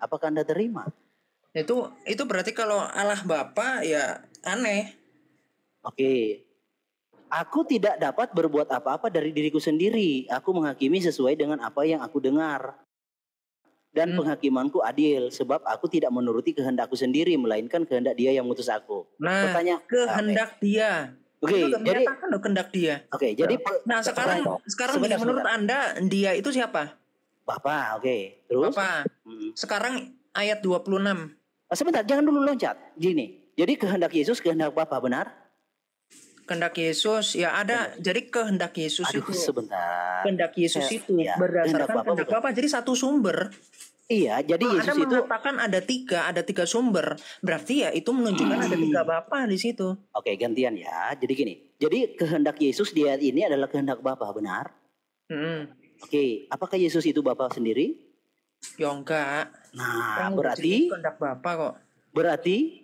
Apakah Anda terima? Itu berarti kalau Allah Bapa ya aneh. Oke. Aku tidak dapat berbuat apa-apa dari diriku sendiri. Aku menghakimi sesuai dengan apa yang aku dengar. Dan penghakimanku adil, sebab aku tidak menuruti kehendakku sendiri, melainkan kehendak Dia yang mengutus aku. Nah, kehendak Dia. Oke, jadi kehendak Dia. Oke, jadi sekarang menurut Anda Dia itu siapa? Bapa, oke. Terus? Bapa. Sekarang ayat 26. Sebentar, jangan dulu loncat. Gini. Jadi kehendak Yesus, kehendak Bapa, benar? Kehendak Yesus ya ada. Jadi kehendak Yesus itu. Sebentar. Kehendak Yesus itu ya, berdasarkan kehendak Bapa. Jadi satu sumber. Iya, jadi Yesus itu mengatakan ada tiga sumber. Berarti ya itu menunjukkan ada tiga Bapa di situ. Oke, gantian ya. Jadi gini. Jadi kehendak Yesus di ayat ini adalah kehendak Bapa, benar? Oke, apakah Yesus itu Bapa sendiri? Ya enggak. Nah, berarti kehendak Bapa kok. Berarti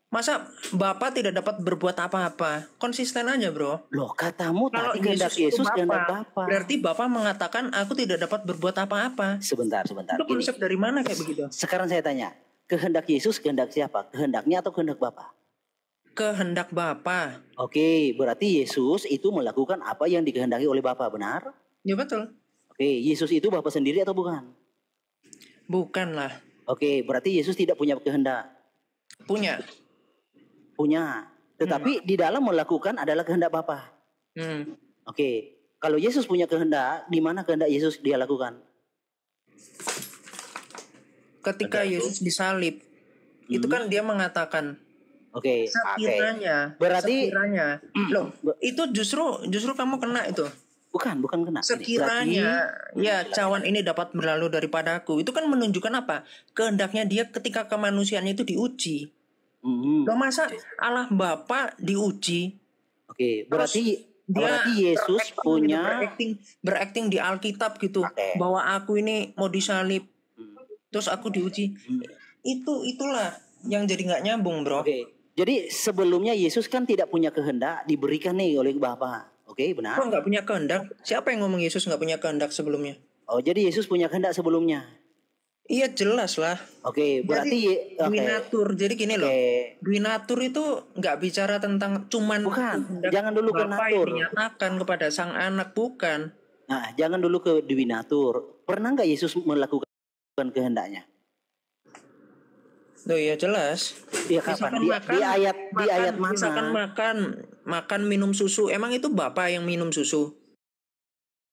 masa Bapak tidak dapat berbuat apa-apa? Konsisten aja, bro. Loh, katamu tadi kehendak Yesus kehendak Bapa. Berarti Bapak mengatakan aku tidak dapat berbuat apa-apa. Sebentar. Itu konsep dari mana kayak begitu? Sekarang saya tanya, kehendak Yesus kehendak siapa? Kehendaknya atau kehendak Bapa? Kehendak Bapa. Oke, berarti Yesus itu melakukan apa yang dikehendaki oleh Bapa, benar? Ya betul. Oke, Yesus itu Bapa sendiri atau bukan? Bukan lah. Oke, berarti Yesus tidak punya kehendak. Punya. Tetapi di dalam melakukan adalah kehendak Bapa. Oke. Kalau Yesus punya kehendak, di mana kehendak Yesus dia lakukan? Ketika Yesus disalib, itu kan dia mengatakan, sekiranya. Berarti sekiranya. Loh, itu justru kamu kena itu. Bukan kena. Sekiranya cawan ini dapat berlalu daripadaku. Itu kan menunjukkan apa? Kehendaknya dia ketika kemanusiaannya itu diuji. Loh, masa Allah Bapa diuji? Oke, berarti Yesus punya berakting di Alkitab gitu, bahwa aku ini mau disalib, terus aku diuji. Itulah yang jadi nggak nyambung, bro. Oke. Jadi sebelumnya Yesus kan tidak punya kehendak, diberikan nih oleh Bapa. Oke, benar. Kok nggak punya kehendak? Siapa yang ngomong Yesus nggak punya kehendak sebelumnya? Oh, jadi Yesus punya kehendak sebelumnya. Iya, jelas lah. Oke, berarti Duinatur. Jadi gini loh. Duinatur itu nggak bicara tentang cuman jangan dulu ke natur. Dinyatakan kepada sang anak, bukan. Nah, jangan dulu ke duinatur. Pernah nggak Yesus melakukan kehendaknya? Loh ya jelas. Iya, kapan? Di ayat mana? Misalkan makan minum susu. Emang itu Bapa yang minum susu?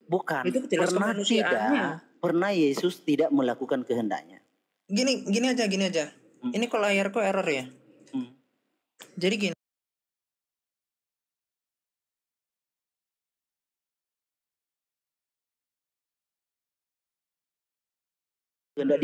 Bukan. Itu jelas kemanusiaannya. Pernah Yesus tidak melakukan kehendaknya. Gini aja. Ini kalau layarku error ya. Jadi gini. Kehendak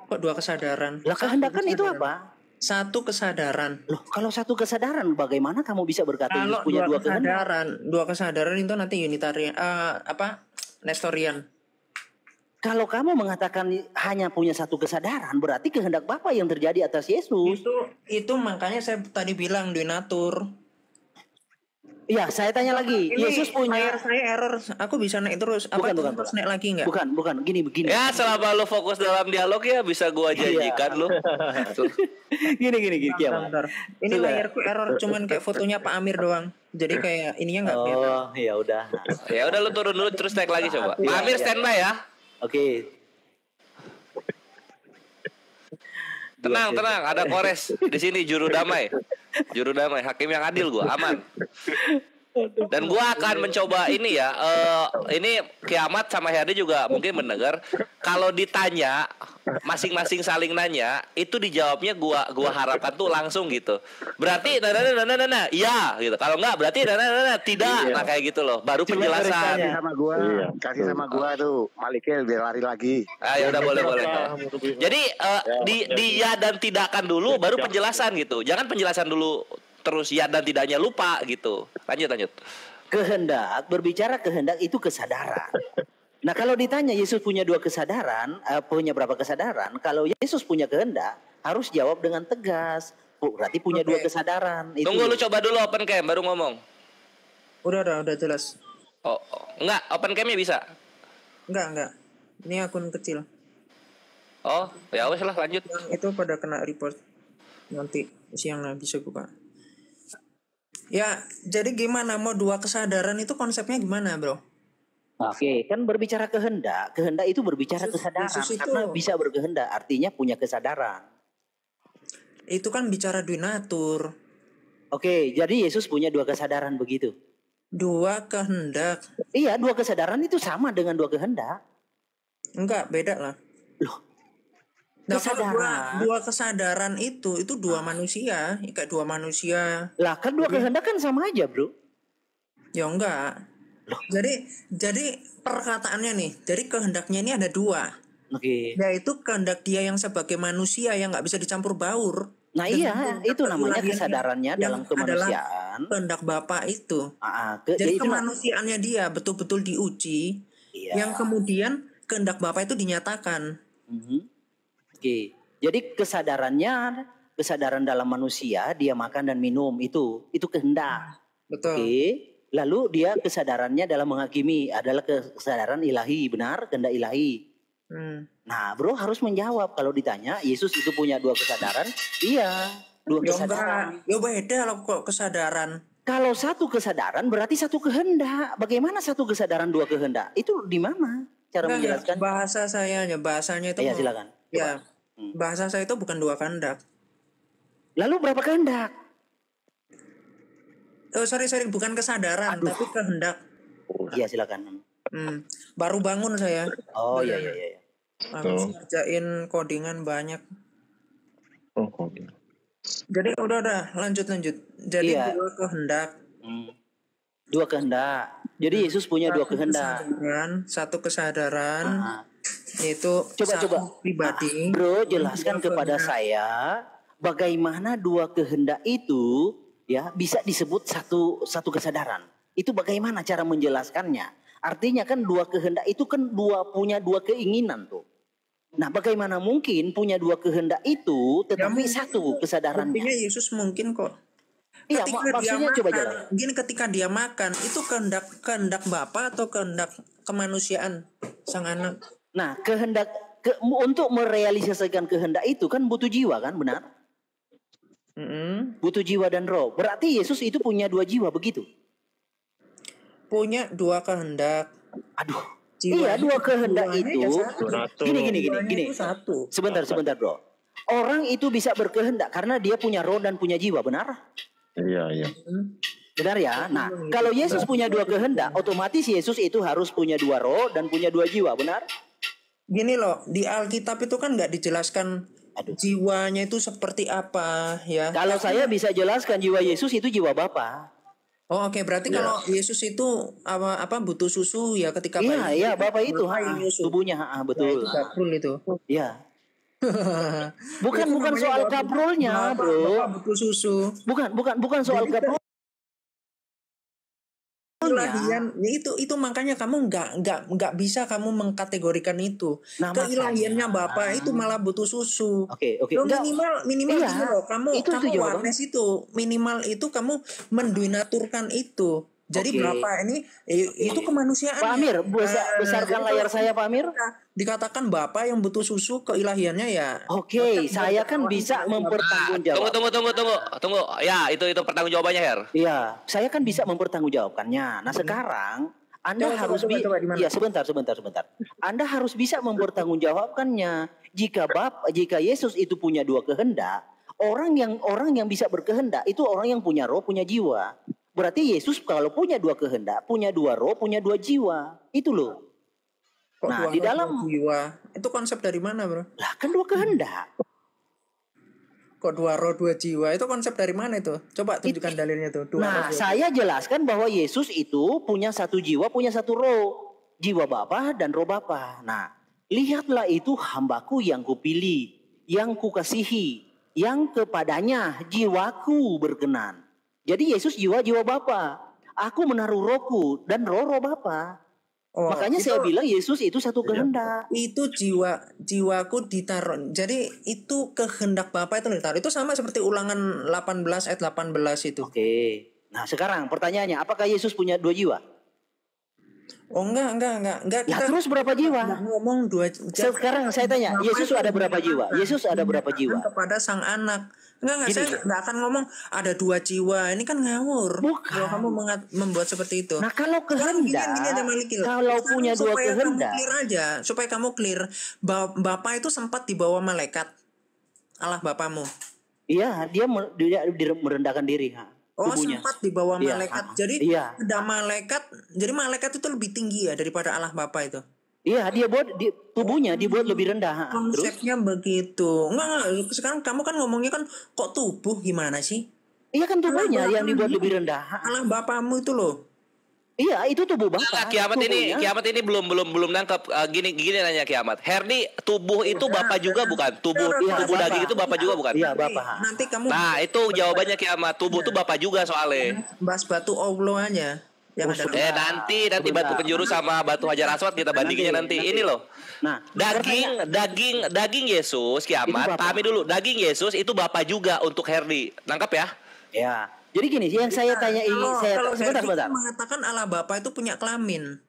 Kok dua kesadaran? Lah, kehendakan itu apa? Satu kesadaran. Loh, kalau satu kesadaran, bagaimana kamu bisa berkata Yesus punya dua kesadaran? Dua kesadaran itu nanti unitarian, Nestorian. Kalau kamu mengatakan hanya punya satu kesadaran, berarti kehendak Bapa yang terjadi atas Yesus. Itu makanya saya tadi bilang duinatur. Ya, saya tanya lagi. Yesus punya. Saya error. Aku bisa naik terus. Apa bukan. terus naik lagi nggak? Bukan. Gini. Ya, selama lo fokus dalam dialog ya bisa gua janjikan lo. Gini. Bentar. Ini layarku error, cuman kayak fotonya Pak Amir doang. Jadi kayak ininya nggak kelihatan. Oh, ya udah. Ya udah, lo turun dulu terus naik lagi coba. Pak Amir standby ya. Oke. Tenang, ada Kores di sini, juru damai, hakim yang adil, gua aman. Dan gua akan mencoba ini ya. Ini Kiamat sama Herdi juga mungkin mendengar. Kalau ditanya, masing-masing saling nanya, itu dijawabnya gua harapkan tuh langsung gitu. Berarti iya gitu. Kalau enggak berarti tidak. Nah kayak gitu loh. Baru penjelasan. Kasih sama gua tuh Malikil biar lari lagi. Ya udah, boleh. Jadi di ya dan tidakkan dulu baru penjelasan gitu. Jangan penjelasan dulu terus ya dan tidaknya lupa gitu. Lanjut. Kehendak, berbicara kehendak itu kesadaran. Nah kalau ditanya Yesus punya dua kesadaran, punya berapa kesadaran? Kalau Yesus punya kehendak, harus jawab dengan tegas. Berarti punya dua kesadaran. Tunggu lu coba dulu open cam baru ngomong. Udah jelas. Oh, enggak, open camnya bisa? Enggak. Ini akun kecil. Oh, ya wes lah lanjut. Yang itu pada kena report. Nanti siang bisa buka. Ya, jadi gimana mau dua kesadaran itu konsepnya gimana, Bro? Oke, kan berbicara kehendak itu berbicara kesadaran. Karena bisa berkehendak, artinya punya kesadaran. Itu kan bicara dunatur. Oke, jadi Yesus punya dua kesadaran begitu. Dua kehendak. Iya, dua kesadaran itu sama dengan dua kehendak. Enggak, beda lah. Loh. Nah, dua kesadaran itu dua manusia, kayak dua manusia. Lah kan dua kehendak kan sama aja, Bro. Ya enggak. Loh. Jadi perkataannya nih, jadi kehendaknya ini ada dua. Oke. Yaitu kehendak dia yang sebagai manusia yang nggak bisa dicampur baur. Nah iya, itu namanya kesadarannya dalam kemanusiaan. Kehendak Bapa itu. Jadi kemanusiaannya dia betul-betul diuji. Iya. Yang kemudian kehendak Bapa itu dinyatakan. Oke. Jadi kesadaran dalam manusia, dia makan dan minum itu kehendak. Betul. Oke. Lalu dia kesadarannya dalam menghakimi adalah kesadaran ilahi, benar? Kehendak ilahi. Nah, Bro harus menjawab kalau ditanya Yesus itu punya dua kesadaran. Iya, dua kesadaran. Ya beda loh kok kesadaran. Kalau satu kesadaran berarti satu kehendak. Bagaimana satu kesadaran dua kehendak? Itu di mana cara menjelaskan? Bahasanya itu. Iya, silakan. Ya, bahasa saya itu bukan dua kehendak. Lalu berapa kehendak? Oh, sorry, bukan kesadaran, tapi kehendak. Iya, silakan. Baru bangun saya. Oh, iya. Harus ngerjain codingan banyak. Oh, coding. Jadi udah lanjut. Jadi dua kehendak. Dua kehendak. Jadi Yesus punya dua kehendak. Satu kesadaran. Itu coba pribadi. Bro, jelaskan kepada saya bagaimana dua kehendak itu ya bisa disebut satu kesadaran. Itu bagaimana cara menjelaskannya? Artinya kan dua kehendak itu kan punya dua keinginan tuh. Nah, bagaimana mungkin punya dua kehendak itu tetapi satu kesadarannya? Artinya Yesus mungkin kok. Iya, maksudnya coba jalan. Gini, ketika dia makan itu kehendak Bapa atau kehendak kemanusiaan sang anak? Nah, untuk merealisasikan kehendak itu kan butuh jiwa kan, benar? Butuh jiwa dan roh. Berarti Yesus itu punya dua jiwa begitu? Punya dua kehendak. Aduh. Iya, dua kehendak itu. Gini. Satu. Sebentar, Bro. Orang itu bisa berkehendak karena dia punya roh dan punya jiwa, benar? Iya. Benar ya? Nah, kalau Yesus punya dua kehendak, otomatis Yesus itu harus punya dua roh dan punya dua jiwa, benar? Gini loh, di Alkitab itu kan nggak dijelaskan jiwanya itu seperti apa ya. Kalau saya bisa jelaskan jiwa Yesus itu jiwa Bapa. Oh, oke. Berarti kalau Yesus itu apa butuh susu ya ketika Iya, Bapak itu tubuhnya, betul. Ya, kaprul itu. Iya. bukan soal kaprulnya, Bro. Bapak butuh susu. Bukan soal kaprul. Keilahian itu makanya kamu nggak bisa kamu mengkategorikan itu. Keilahiannya Bapa itu malah butuh susu. Oke. Minimal gitu loh. Kamu warnes itu minimal itu kamu mendunaturkan itu. Jadi Bapa ini itu kemanusiaan. Pak Amir, besarkan layar saya, Pak Amir. Dikatakan Bapa yang butuh susu, keilahiannya ya. Oke, saya kan bisa mempertanggungjawabkan. Tunggu. Ya, itu pertanggungjawabannya, Her. Iya, saya kan bisa mempertanggungjawabkannya. Nah, sekarang Anda harus sebentar. Anda harus bisa mempertanggungjawabkannya. Jika Yesus itu punya dua kehendak, orang yang bisa berkehendak itu orang yang punya roh, punya jiwa. Berarti Yesus kalau punya dua kehendak, punya dua roh, punya dua jiwa. Itu loh. Nah, di dalam jiwa itu konsep dari mana, Bro? Lah, kan dua kehendak. Kok dua roh dua jiwa itu konsep dari mana itu? Coba tunjukkan dalilnya tuh. Saya jelaskan bahwa Yesus itu punya satu jiwa, punya satu roh. Jiwa Bapa dan roh Bapa. Nah, lihatlah itu hambaku yang kupilih, yang kukasihi, yang kepadanya jiwaku berkenan. Jadi Yesus jiwa Bapa. Aku menaruh rohku dan roh Bapa. Makanya saya bilang Yesus itu satu kehendak. Itu jiwaku ditaruh. Jadi itu kehendak Bapa itu ditaruh. Itu sama seperti Ulangan 18 ayat 18 itu. Oke. Nah, sekarang pertanyaannya, apakah Yesus punya 2 jiwa? Oh enggak. Ya, terus berapa jiwa? Ngomong 2. Sekarang saya tanya, Yesus ada berapa jiwa? Yesus ada berapa jiwa? Kepada sang anak. Enggak, saya enggak akan ngomong ada 2 jiwa. Ini kan ngawur. Bukan. Kalau kamu membuat seperti itu. Nah, kalau kehendak, kalau punya 2 kehendak. Supaya kamu clear. Bapa itu sempat dibawa malaikat. Allah Bapamu. Iya, dia merendahkan diri. Tubuhnya. Sempat dibawa malaikat. Jadi iya. ada malaikat. Jadi malaikat itu lebih tinggi ya daripada Allah Bapa itu. Iya, dia buat tubuhnya dibuat lebih rendah. Konsepnya begitu. Enggak, sekarang kamu kan ngomongnya kan kok tubuh gimana sih? Iya kan tubuhnya yang dibuat lebih rendah. Allah Bapamu itu loh. Iya, itu tubuh Bapak. Kiamat ini belum nangkep. Gini nanya Kiamat. Herni, tubuh itu Bapak juga bukan? Tubuh daging itu Bapak juga bukan? Iya, Bapak. Nanti kamu. Nah, itu jawabannya Kiamat. Tubuh itu Bapak juga soalnya. Bahas batu Allah aja. Nanti batu penjuru sama batu Hajar Aswad kita bandinginnya nanti. Ini loh. Nah, daging Yesus Kiamat. Pahami dulu, daging Yesus itu Bapak juga untuk Herdi. Nangkap ya? Ya. Jadi gini, yang saya tanya ini sebentar. Mengatakan Allah Bapa itu punya kelamin.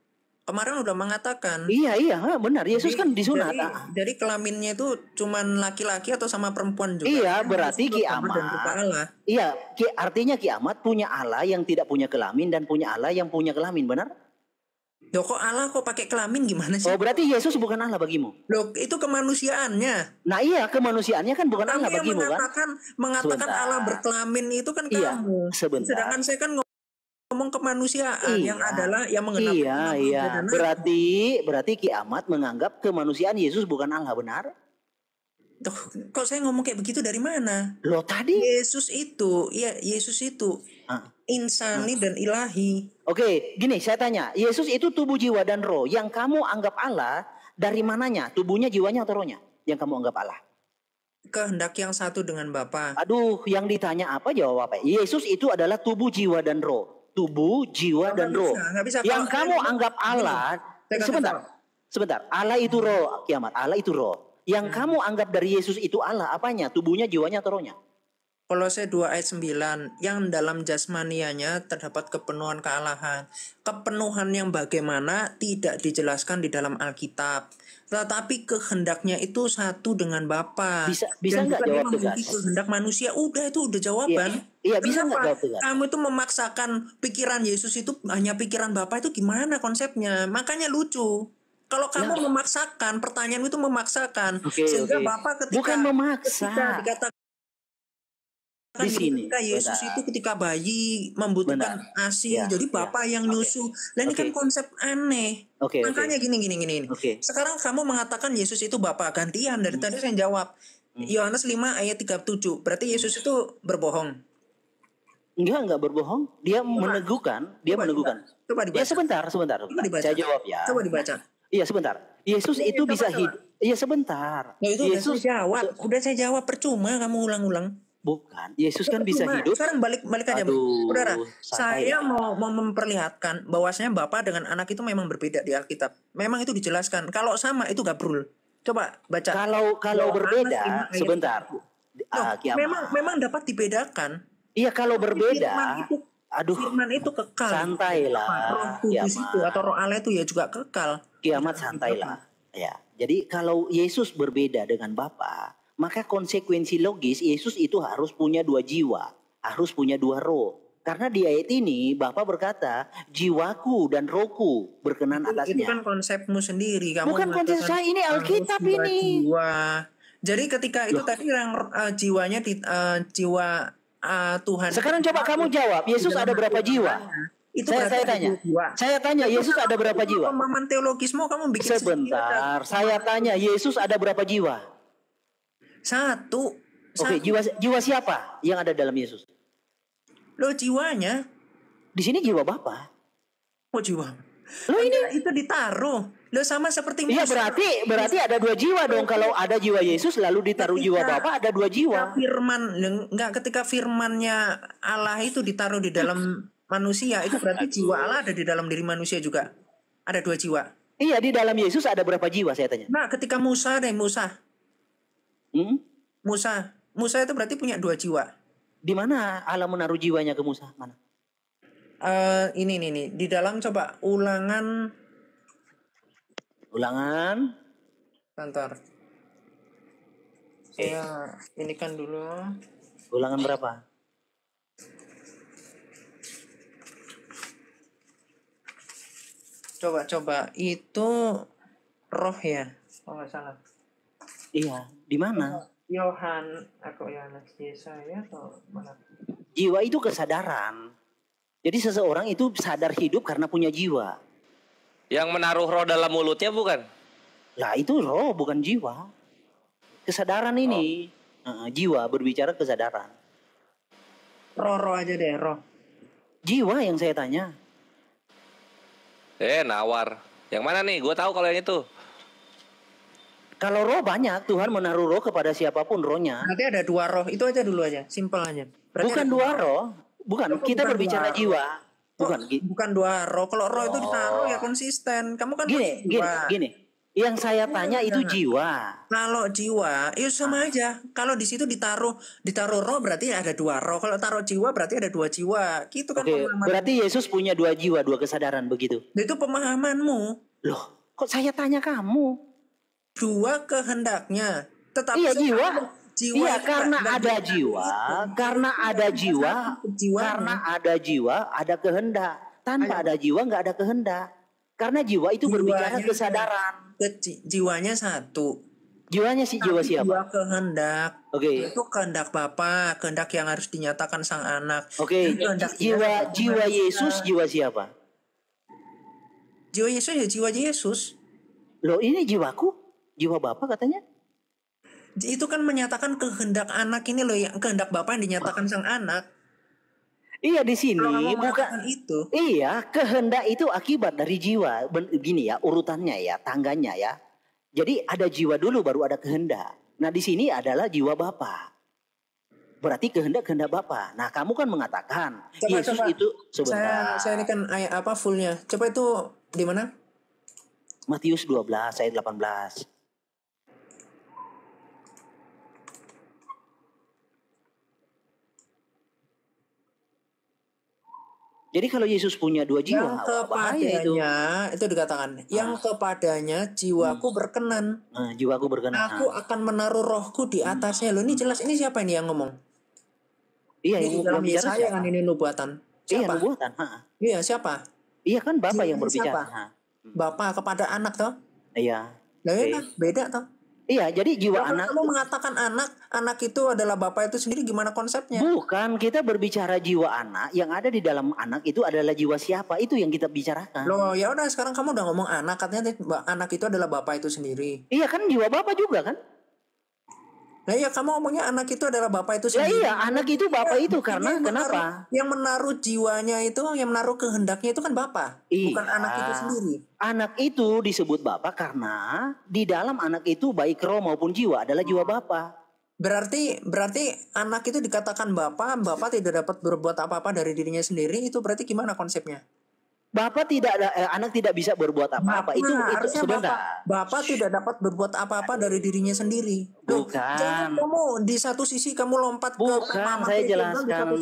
Kemarin udah mengatakan. Iya, benar. Yesus kan disunat. Dari kelaminnya itu cuman laki-laki atau sama perempuan juga. Iya, berarti kiamat. Iya, artinya kiamat punya Allah yang tidak punya kelamin dan punya Allah yang punya kelamin, benar? Loh, kok Allah kok pakai kelamin gimana sih? Oh, berarti Yesus bukan Allah bagimu. Loh, itu kemanusiaannya. Nah, iya, kemanusiaannya kan bukan Allah bagimu mengatakan Allah berkelamin itu kan kamu. Sedangkan saya kan ngomong kemanusiaan yang adalah yang mengenal. Iya. Berarti kiamat menganggap kemanusiaan Yesus bukan Allah, benar? Tuh, kok saya ngomong kayak begitu dari mana? Loh, tadi Yesus itu insani dan ilahi. Oke, gini saya tanya, Yesus itu tubuh, jiwa dan roh. Yang kamu anggap Allah dari mananya? Tubuhnya, jiwanya atau rohnya? Yang kamu anggap Allah? Kehendak yang satu dengan Bapa. Aduh, yang ditanya apa jawab apa? Yesus itu adalah tubuh, jiwa dan roh. Tubuh, jiwa dan roh. Nggak bisa. Yang kamu anggap Allah, sebentar. Allah itu roh, Kiamat. Allah itu roh. Yang kamu anggap dari Yesus itu Allah, apanya? Tubuhnya, jiwanya atau rohnya? Kolose 2 ayat 9, yang dalam jasmanianya terdapat kepenuhan kealahan. Kepenuhan yang bagaimana tidak dijelaskan di dalam Alkitab. Tetapi kehendaknya itu satu dengan Bapa. Bisa nggak jawab tegas? Kehendak manusia, udah jawaban. Iya, bisa nggak jawab tegas? Kamu itu memaksakan pikiran Yesus itu hanya pikiran Bapa, itu gimana konsepnya? Makanya lucu. Kalau kamu memaksakan, pertanyaan itu memaksakan. Sehingga Bapa bukan memaksa. Di sini Yesus itu ketika bayi membutuhkan ASI, jadi Bapa yang nyusu. Dan ini kan konsep aneh. Makanya gini. Sekarang kamu mengatakan Yesus itu Bapa, gantian dari tadi saya jawab. Yohanes 5 ayat 37. Berarti Yesus itu berbohong. Enggak berbohong. Dia meneguhkan. Coba dibaca. Ya sebentar. Saya jawab ya. Coba dibaca. Iya sebentar. Yesus itu bisa hidup. Iya sebentar. Nah, itu Yesus jawab. Udah saya jawab, percuma kamu ulang-ulang. Bukan. Yesus kan bisa hidup. Sekarang balik aja. Saudara, saya mau memperlihatkan bahwasanya Bapa dengan anak itu memang berbeda di Alkitab. Memang itu dijelaskan. Kalau sama itu gabrul. Coba baca. Kalau berbeda, sebentar. Memang dapat dibedakan. Iya, kalau berbeda. Firman itu kekal. Santailah. Roh Kudus itu atau Roh Allah itu ya juga kekal. Kiamat santailah. Ya. Jadi kalau Yesus berbeda dengan Bapa, maka konsekuensi logis Yesus itu harus punya 2 jiwa, harus punya 2 roh. Karena di ayat ini Bapa berkata, jiwaku dan rohku berkenan atasnya. Itu kan konsepmu sendiri. Kamu bukan konsep saya, ini Alkitab ini. Jiwa. Jadi ketika itu tadi yang jiwanya di jiwa Tuhan. Sekarang coba kamu jawab, Yesus ada berapa jiwa? Itu saya tanya Yesus ada berapa jiwa? Pemahaman teologismu kamu bikin sebentar. Saya tanya Yesus ada berapa jiwa? Satu. Oke, jiwa siapa yang ada dalam Yesus? Lo jiwanya? Di sini jiwa Bapa. Oh jiwa. Lo ini itu ditaruh. Lo sama seperti Iya, berarti ada 2 jiwa dong. Kalau ada jiwa Yesus lalu ditaruh jiwa Bapa, ada 2 jiwa. Ketika firman-Nya Allah itu ditaruh di dalam manusia, itu berarti jiwa Allah ada di dalam diri manusia juga. Ada 2 jiwa. Iya, di dalam Yesus ada berapa jiwa saya tanya? Nah, ketika Musa itu berarti punya 2 jiwa. Di mana Allah menaruh jiwanya ke Musa? Mana? Ini di dalam coba Ulangan. Bentar. Saya ini kan dulu. Ulangan berapa? Coba itu roh ya, kalau nggak salah. Iya, di mana? Yohanes Yesaya atau mana? Jiwa itu kesadaran. Jadi seseorang itu sadar hidup karena punya jiwa. Yang menaruh roh dalam mulutnya bukan? Lah itu roh bukan jiwa. Kesadaran ini. Jiwa berbicara kesadaran. Roh aja deh, roh. Jiwa yang saya tanya. Nawar. Yang mana nih? Gue tahu kalau yang itu. Kalau roh banyak, Tuhan menaruh roh kepada siapapun rohnya. Nanti ada 2 roh, itu aja dulu aja, simpel aja. Berarti bukan 2 roh, kita berbicara jiwa. Bukan 2 roh. Kalau roh itu ditaruh ya konsisten. Kamu kan gini. Yang saya tanya itu jiwa. Kalau jiwa, itu sama aja. Kalau di situ ditaruh roh berarti ada 2 roh. Kalau taruh jiwa berarti ada 2 jiwa. Gitu kan pemahaman. Berarti Yesus punya 2 jiwa, 2 kesadaran begitu. Itu pemahamanmu. Loh, kok saya tanya kamu? 2 kehendaknya. Tetapi iya, jiwa. Iya, karena ada jiwa, ada kehendak. Tanpa ada jiwa nggak ada kehendak. Karena jiwa itu berbicara kesadaran. Jiwanya satu. Jiwanya jiwa siapa? Jiwa kehendak. Oke. Itu kehendak Bapa, kehendak yang harus dinyatakan sang anak. Oke. Jiwa Yesus, jiwa siapa? Jiwa Yesus ya jiwa Yesus. Loh, ini jiwaku, jiwa Bapa katanya. Itu kan menyatakan kehendak anak ini loh, yang kehendak Bapa yang dinyatakan sang anak. Iya, di sini bukan itu. Iya, kehendak itu akibat dari jiwa. Begini ya, urutannya ya, tangganya ya. Jadi ada jiwa dulu baru ada kehendak. Nah, di sini adalah jiwa Bapa. Berarti kehendak Bapa. Nah, kamu kan mengatakan Yesus itu sebentar. Saya ini kan ayat apa fullnya. Coba itu di mana? Matius 12 ayat 18. Jadi kalau Yesus punya 2 jiwa, yang kepadanya itu dikatakan, yang kepadanya jiwaku berkenan. Jiwaku berkenan. Aku akan menaruh rohku di atasnya. Loh, ini jelas, ini siapa ini yang ngomong? Iya, ini dalam Yesaya kan ini nubuatan. Siapa? Iya, nubuatan. Iya, siapa? Iya kan Bapa yang berbicara. Bapa kepada anak toh? Iya. Lah ya, beda toh? Iya, jadi jiwa anak. Kamu mengatakan anak itu adalah Bapa itu sendiri, gimana konsepnya? Bukan, kita berbicara jiwa anak, yang ada di dalam anak itu adalah jiwa siapa, itu yang kita bicarakan. Loh, ya udah sekarang kamu udah ngomong anak, katanya anak itu adalah Bapa itu sendiri. Iya kan, jiwa Bapa juga kan? Nah iya, kamu ngomongnya anak itu adalah Bapa itu sendiri. Iya, anak itu Bapa itu karena kenapa? Yang menaruh jiwanya itu, yang menaruh kehendaknya itu kan Bapa, bukan anak itu sendiri. Anak itu disebut Bapa karena di dalam anak itu baik roh maupun jiwa adalah jiwa Bapa. Berarti anak itu dikatakan Bapa tidak dapat berbuat apa-apa dari dirinya sendiri, itu berarti gimana konsepnya? Bapak tidak ada, anak tidak bisa berbuat apa-apa. Itu sebentar. Bapak tidak dapat berbuat apa-apa dari dirinya sendiri. Bukan. Jangan kamu di satu sisi kamu lompat ke saya jelaskan.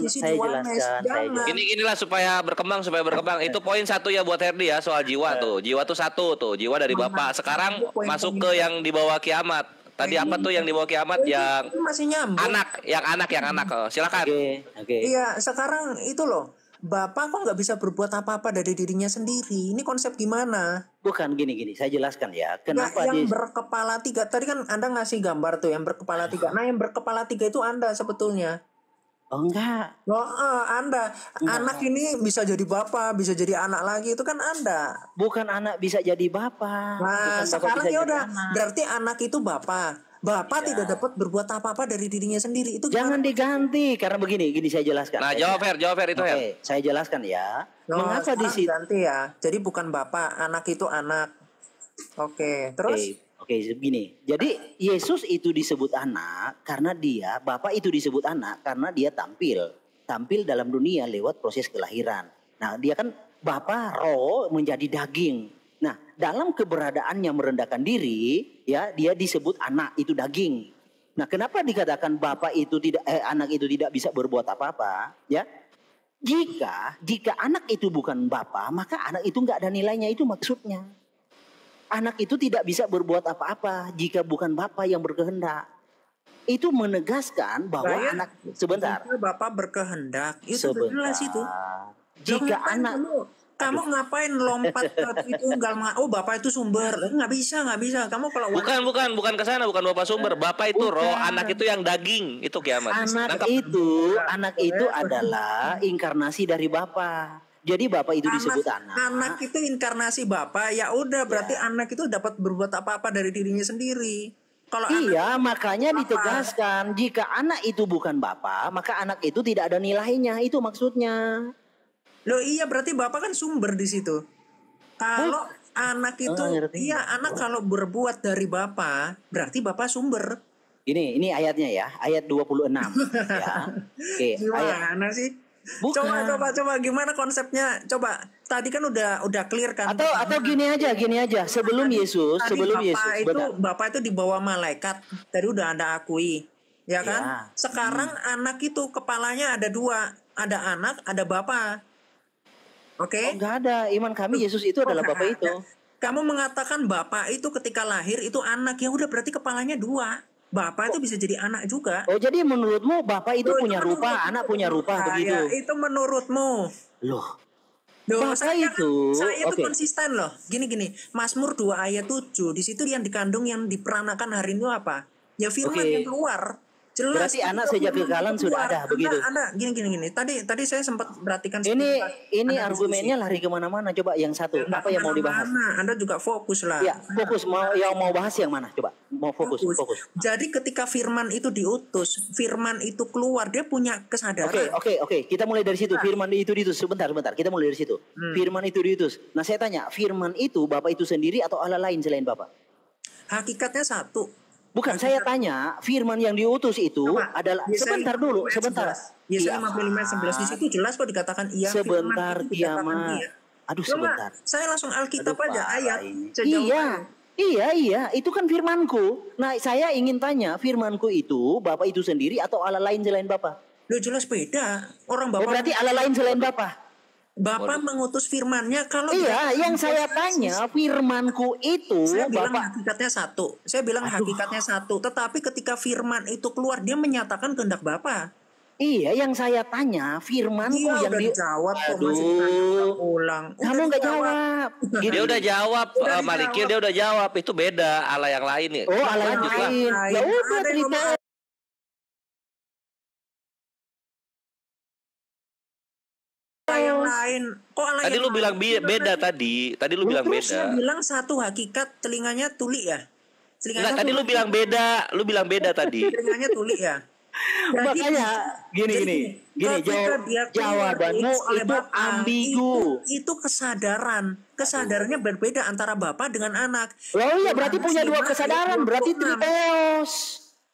Inilah supaya berkembang. Itu poin 1 ya buat Herdi ya, soal jiwa tuh. Jiwa tuh 1 tuh, jiwa dari Bapak. Sekarang masuk ke yang di bawah kiamat. Tadi apa tuh yang di bawah kiamat? Yang masih nyambung. Anak. Silakan. Oke. Iya, sekarang itu loh. Bapak kok nggak bisa berbuat apa-apa dari dirinya sendiri? Ini konsep gimana? Bukan gini. Saya jelaskan ya. Kenapa yang berkepala 3? Tadi kan Anda ngasih gambar tuh yang berkepala 3. Nah, yang berkepala 3 itu Anda sebetulnya. Oh enggak. Anda. Anak ini bisa jadi bapak, bisa jadi anak lagi. Itu kan Anda. Bukan anak bisa jadi bapak. Nah, sekarang ya udah. Berarti anak itu bapak. Bapa tidak dapat berbuat apa-apa dari dirinya sendiri. Itu jangan diganti karena begini saya jelaskan. Nah, jawab Fer itu Her. Saya jelaskan ya. Mengapa di situ ganti ya? Jadi bukan Bapa, anak itu anak. Oke, terus Oke, begini. Jadi Yesus itu disebut anak karena Bapa itu disebut anak karena dia tampil dalam dunia lewat proses kelahiran. Nah, dia kan Bapa roh menjadi daging. Nah, dalam keberadaannya merendahkan diri, ya, dia disebut anak itu daging. Nah, kenapa dikatakan anak itu tidak bisa berbuat apa-apa, ya? Jika anak itu bukan Bapa, maka anak itu enggak ada nilainya, itu maksudnya. Anak itu tidak bisa berbuat apa-apa jika bukan Bapa yang berkehendak. Itu menegaskan bahwa anak sebentar. Bapa berkehendak, itu jelas itu. Jika anak kamu ngapain lompat ke itu Bapak itu sumber. Nggak bisa. Kamu kalau bukan ke sana, bukan Bapak sumber. Bapak itu roh, anak itu yang daging. Itu kiamat. Anak itu adalah inkarnasi dari Bapa. Jadi Bapa itu disebut anak. Anak itu inkarnasi Bapa. Ya udah, berarti anak itu dapat berbuat apa-apa dari dirinya sendiri. Kalau makanya ditegaskan jika anak itu bukan Bapa, maka anak itu tidak ada nilainya. Itu maksudnya. Loh iya, berarti Bapak kan sumber di situ. Kalau anak itu, anak kalau berbuat dari Bapak, berarti Bapak sumber. Ini ayatnya ya, ayat 26. Ya. Oke, gimana sih? Bukan. Coba gimana konsepnya? Coba. Tadi kan udah clear kan. Atau gini aja. Sebelum Yesus, Bapak itu di bawah malaikat. Tadi udah Anda akui. Ya kan? Ya. Sekarang anak itu kepalanya ada 2, ada anak, ada Bapak. Oke? Enggak ada. Iman kami Yesus itu adalah Bapak itu. Kamu mengatakan Bapak itu ketika lahir itu anak, ya udah berarti kepalanya 2. Bapak itu bisa jadi anak juga. Oh, jadi menurutmu Bapak itu punya rupa, anak punya rupa begitu? Itu menurutmu. Loh saya itu konsisten loh. Gini. Mazmur 2 ayat 7. Di situ yang dikandung, yang diperanakan hari ini apa? Ya firman yang keluar. Jelas. Berarti anak sejak kekalan sudah ada begitu. Anda gini. Tadi saya sempat perhatikan. Ini argumennya lari kemana-mana. Coba yang satu. Apa yang mau dibahas? Anda juga fokus lah. Ya, fokus. Mau bahas yang mana? Coba. Mau fokus. Jadi ketika firman itu diutus, firman itu keluar, dia punya kesadaran. Oke. Kita mulai dari situ. Firman itu diutus. Sebentar. Kita mulai dari situ. Firman itu diutus. Nah, saya tanya, firman itu Bapak itu sendiri atau Allah lain selain Bapak? Hakikatnya satu. Bukan, saya tanya, firman yang diutus itu adalah sebentar dulu. Yesaya 55:11 di situ jelas kok dikatakan iya. Sebentar, kiamat. Aduh, sebentar. Saya langsung Alkitab aja ayat. Iya, itu kan firmanku. Nah, saya ingin tanya, firmanku itu Bapak itu sendiri atau Allah lain selain Bapak? Loh, jelas beda. Orang Bapak. Berarti Allah lain selain Bapak. Bapak mengutus firman-Nya kalau yang saya tanya firmanku itu saya bilang Bapak hakikatnya satu. Saya bilang hakikatnya satu, tetapi ketika firman itu keluar dia menyatakan kehendak Bapak. Iya, yang saya tanya firmanku yang dijawab kok masih ulang. Kamu enggak jawab. Dia udah jawab, Malikil dia udah jawab, itu beda Allah yang lain ya. Oh, Allah yang lain. Ya udah cerita. Yang lain kok tadi lu bilang beda tadi lu bilang beda. Saya bilang satu hakikat, telinganya tuli ya. Tadi lu bilang beda tadi. Telinganya tuli ya. Makanya gini jawabanmu itu ambigu. Itu kesadarannya berbeda antara bapak dengan anak. Oh iya, berarti punya 2 kesadaran, berarti triteos.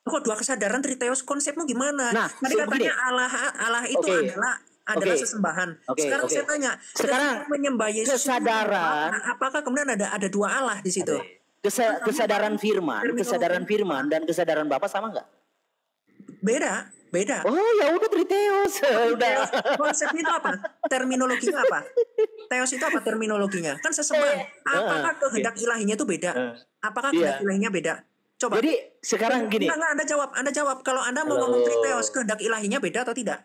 Kok 2 kesadaran triteos, konsepmu gimana? Nah, tadi katanya Allah itu adalah sesembahan. Sekarang saya tanya, menyembah Yesus kesadaran, apakah kemudian ada 2 Allah di situ? Kesadaran firman dan kesadaran Bapa sama enggak? Beda. Oh, ya udah triteos. Udah. Konsepnya itu apa? Terminologinya apa? Teos itu apa terminologinya? Kan sesembahan. Apakah kehendak ilahinya itu beda? Apakah kehendak ilahinya beda? Coba. Jadi sekarang gini. Anda jawab. Kalau Anda mau ngomong triteos, kehendak ilahinya beda atau tidak?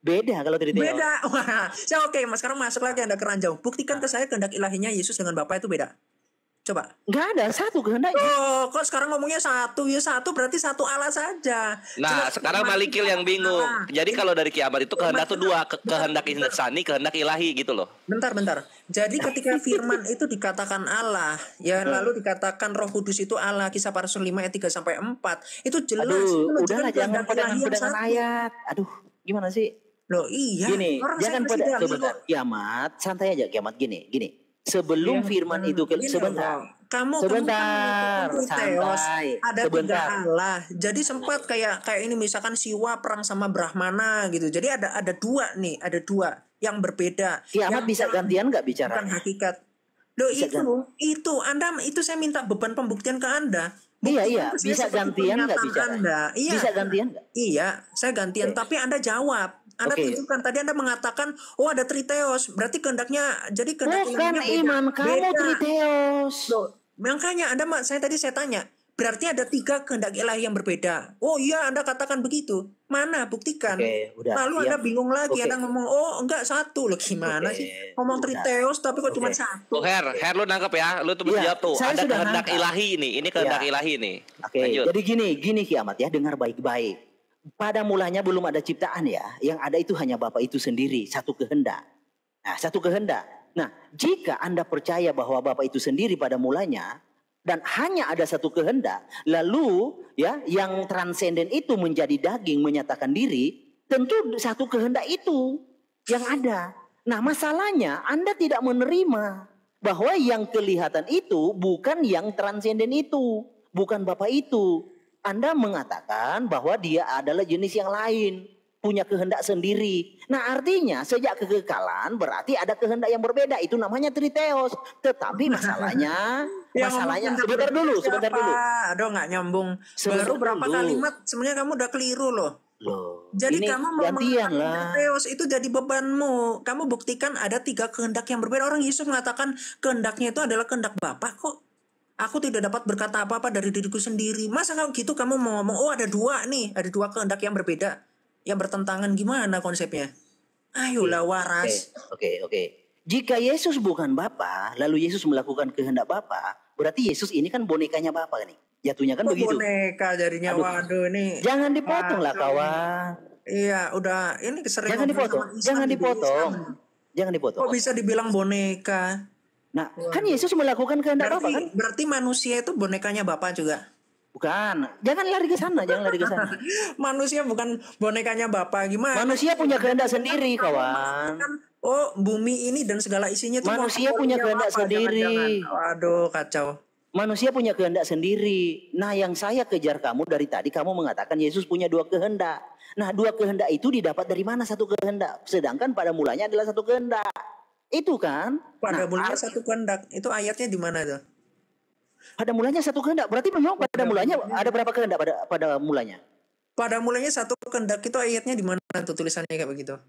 Beda kalau triteos. Beda. Wah, oke, Mas, sekarang masuk lagi Anda keranjang. Buktikan ke saya kehendak ilahinya Yesus dengan Bapa itu beda. Coba. Nggak ada satu kehendaknya. Oh, kok sekarang ngomongnya satu? Ya satu berarti satu Allah saja. Nah, sekarang Malikil yang bingung. Jadi kalau dari kiamat itu kehendak tuh dua, kehendak insani, kehendak ilahi gitu loh. Bentar. Jadi ketika firman itu dikatakan Allah, ya lalu dikatakan Roh Kudus itu Allah, Kisah para Rasul 5 ayat 3 sampai 4. Itu jelas. Aduh, udahlah jangan pedangan ayat. Aduh, gimana sih? Loh iya. Gini, jangan pada sebentar. Kiamat, santai aja kiamat gini. Sebelum firman itu sebentar. Sebentar, santai. Ada tiga Allah. Jadi sempat kayak ini misalkan Siwa perang sama Brahmana gitu. Jadi ada dua yang berbeda. Kiamat bisa gantian nggak bicara? Bukan hakikat. Loh itu Anda itu saya minta beban pembuktian ke Anda. Iya, bisa gantian nggak bicara? Iya. Bisa gantian nggak? Iya, saya gantian. Tapi Anda jawab. Anda tunjukkan. Tadi Anda mengatakan, ada triteos. Berarti kehendaknya, jadi kehendak bukan iman kamu triteos. Loh, makanya saya tanya, berarti ada 3 kehendak ilahi yang berbeda. Oh iya, Anda katakan begitu. Mana? Buktikan. Udah, lalu Anda bingung lagi. Anda ngomong, enggak satu. Loh gimana sih? Ngomong triteos tapi kok cuma satu. Her lu nangkep ya. Lu tuh jawab tuh. Ada kehendak ilahi ini. Ini kehendak ilahi nih. Jadi gini kiamat ya. Dengar baik-baik. Pada mulanya belum ada ciptaan ya. Yang ada itu hanya Bapa itu sendiri. Satu kehendak. Nah, jika Anda percaya bahwa Bapa itu sendiri pada mulanya dan hanya ada satu kehendak, lalu ya yang transenden itu menjadi daging menyatakan diri, tentu satu kehendak itu yang ada. Nah, masalahnya Anda tidak menerima bahwa yang kelihatan itu bukan yang transenden itu, bukan Bapa itu. Anda mengatakan bahwa dia adalah jenis yang lain, punya kehendak sendiri. Nah, artinya sejak kekekalan berarti ada kehendak yang berbeda. Itu namanya triteos. Tetapi masalahnya sebentar dulu. Aduh, nggak nyambung. Baru berapa kalimat sebenarnya kamu udah keliru loh. Jadi kamu mau mengatakan triteos itu jadi bebanmu. Kamu buktikan ada 3 kehendak yang berbeda. Orang Yesus mengatakan kehendaknya itu adalah kehendak Bapa kok. Aku tidak dapat berkata apa-apa dari diriku sendiri. Masa kamu mau ngomong, ada 2 nih, ada 2 kehendak yang berbeda, yang bertentangan, gimana konsepnya? Ayolah waras. Oke. Jika Yesus bukan Bapa, lalu Yesus melakukan kehendak Bapa, berarti Yesus ini kan bonekanya Bapa nih. Jatuhnya kan begitu. Boneka jadinya. Waduh ini. Jangan dipotong lah kawan. Iya, udah ini keseringan. Jangan dipotong. Kok bisa dibilang boneka? Nah, kan Yesus melakukan kehendak Bapa kan? Berarti manusia itu bonekanya Bapa juga? Bukan. Jangan lari ke sana. Manusia bukan bonekanya Bapa, gimana? Manusia punya kehendak sendiri, kawan. Bumi ini dan segala isinya itu manusia punya kehendak sendiri. Waduh, kacau. Manusia punya kehendak sendiri. Nah, yang saya kejar kamu dari tadi, kamu mengatakan Yesus punya 2 kehendak. Nah, 2 kehendak itu didapat dari mana satu kehendak? Sedangkan pada mulanya adalah satu kehendak. Itu kan? Pada mulanya satu kehendak. Itu ayatnya di mana tuh? Pada mulanya satu kehendak. Berarti memang pada mulanya ada berapa kehendak pada mulanya? Pada mulanya satu kehendak itu ayatnya di mana tuh tulisannya kayak begitu?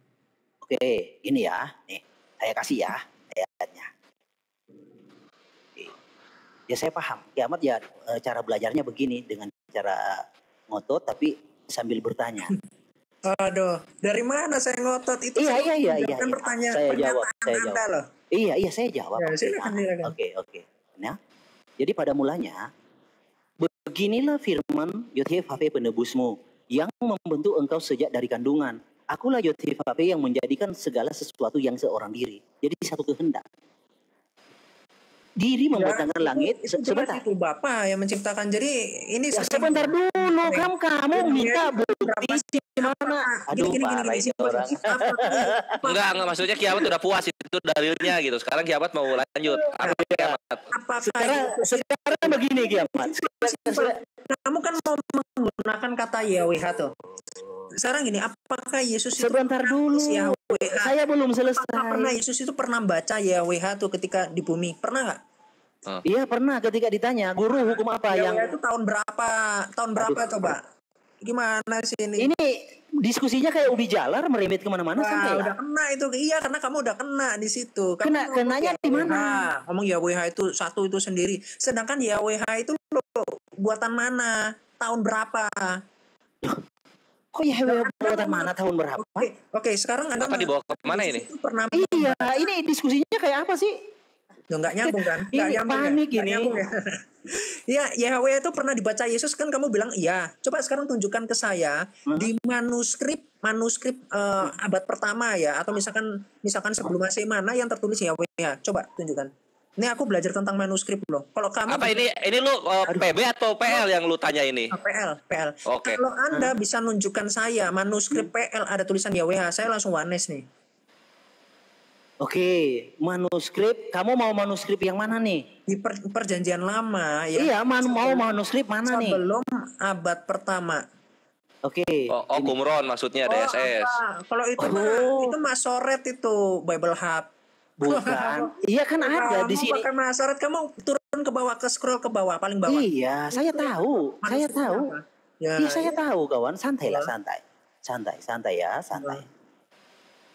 Oke, ini ya. Nih, saya kasih ya ayatnya. Oke. Ya saya paham. Kiamat ya cara belajarnya begini dengan cara ngotot tapi sambil bertanya. Aduh, dari mana saya ngotot itu? Iya. Pertanyaan saya jawab. loh. Iya, saya jawab. Ya, silakan. Oke. Nah, jadi pada mulanya beginilah firman Yod-Heh-Vah-Veh penebusmu yang membentuk engkau sejak dari kandungan. Akulah Yod-Heh-Vah-Veh yang menjadikan segala sesuatu yang seorang diri. Jadi satu kehendak. Diri membentangkan langit. Sebentar. Itu Bapa yang menciptakan. Jadi ini sebentar dulu. Kamu minta bukti di mana? Aduh, parah ini orang. Enggak, maksudnya kiamat udah puas itu dalilnya gitu. Sekarang kiamat mau lanjut. Sekarang begini kiamat. Kamu kan mau menggunakan kata YHWH tuh. Sekarang gini, apakah Yesus itu sebentar dulu? Saya belum selesai. Pernah Yesus itu pernah baca YHWH tuh ketika di bumi? Pernah nggak? Iya pernah. Ketika ditanya, guru hukum apa yang itu tahun berapa? Coba? Gimana sih ini? Ini diskusinya kayak ubi jalar merembet kemana-mana sampai udah kena itu. Iya, karena kamu udah kena di situ. Kenanya di mana? Ngomong YHWH itu satu itu sendiri. Sedangkan YHWH itu buatan mana? Tahun berapa? Kok YHWH buatan mana? Tahun berapa? Oke, sekarang Anda dibawa ke mana ini? Iya, ini diskusinya kayak apa sih? Nggak nyambung kan? Nggak nyambung panik ya? Ini. Ya, Yahweh itu pernah dibaca Yesus kan kamu bilang iya. Coba sekarang tunjukkan ke saya di manuskrip abad pertama ya, atau misalkan sebelum Masehi mana yang tertulis Yahweh ya. Coba tunjukkan. Ini aku belajar tentang manuskrip loh. Kalau kamu apa ini lu PB atau PL yang lu tanya ini? PL. Okay. Kalau Anda bisa nunjukkan saya manuskrip PL ada tulisan Yahweh, saya langsung wanes nih. Oke, manuskrip. Kamu mau manuskrip yang mana nih? Di perjanjian lama ya. Iya, mau manuskrip mana nih? Sebelum abad pertama. Oke. Oh, Qumran maksudnya DSS. Kalau itu itu Masoret itu Bible Hub. Bukan. Iya kan ada di sini. Pakai Masoret, kamu turun ke bawah, scroll ke bawah paling bawah. Iya, saya tahu. Saya tahu. Ya, iya, saya tahu kawan. Santai lah, santai ya, santai.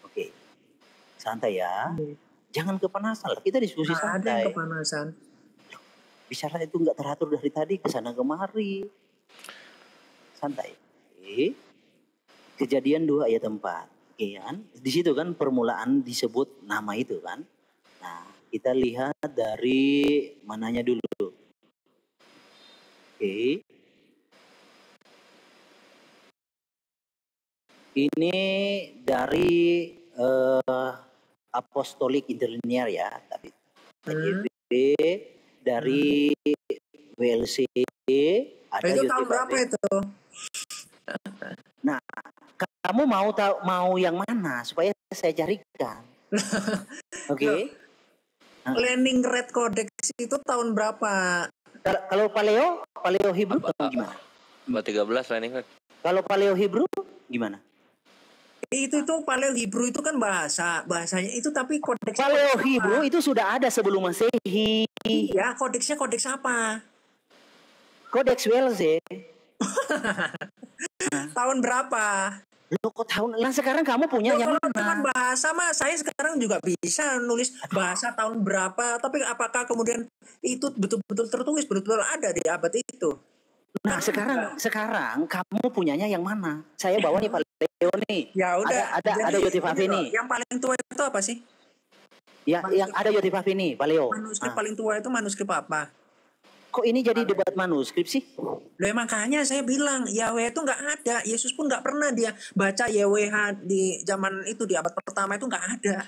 Oke. Santai ya. Jangan kepanasan. Kita diskusi santai. Ada kepanasan. Bicara itu nggak teratur dari tadi kesana kemari. Santai. Oke. Kejadian 2 ayat 4. Oke kan? Di situ kan permulaan disebut nama itu kan. Nah, kita lihat dari mananya dulu. Oke. Ini dari Apostolic Interlinear ya, tapi dari WLC ada itu tahun berapa itu? Nah, kamu mau yang mana supaya saya carikan? Oke. Leningrad Red Codex itu tahun berapa? Kalau Paleo Hebrew gimana? 13 Leningrad. Kalau Paleo Hebrew gimana? Itu Paleo Hebrew itu kan bahasanya itu, tapi kodeks Paleo Hebrew itu sudah ada sebelum Masehi. Ya, kodeks apa? Kodeks WLC. Tahun berapa? Loh, kok tahun? Nah, sekarang kamu punya yang mana? Cuman bahasa mah saya sekarang juga bisa nulis bahasa tahun berapa, tapi apakah kemudian itu betul-betul tertulis, betul-betul ada di abad itu? Nah, sekarang kamu punyanya yang mana? Saya bawa nih Paleo nih. Ya udah. Ada Yotifafi nih. Yang paling tua itu apa sih? Ya, yang ada Yotifafi nih, Paleo. Manuskrip paling tua itu manuskrip apa? Kok ini jadi debat manuskrip sih? Loh, makanya saya bilang Yahweh itu nggak ada. Yesus pun nggak pernah dia baca YWH di zaman itu, di abad pertama itu nggak ada.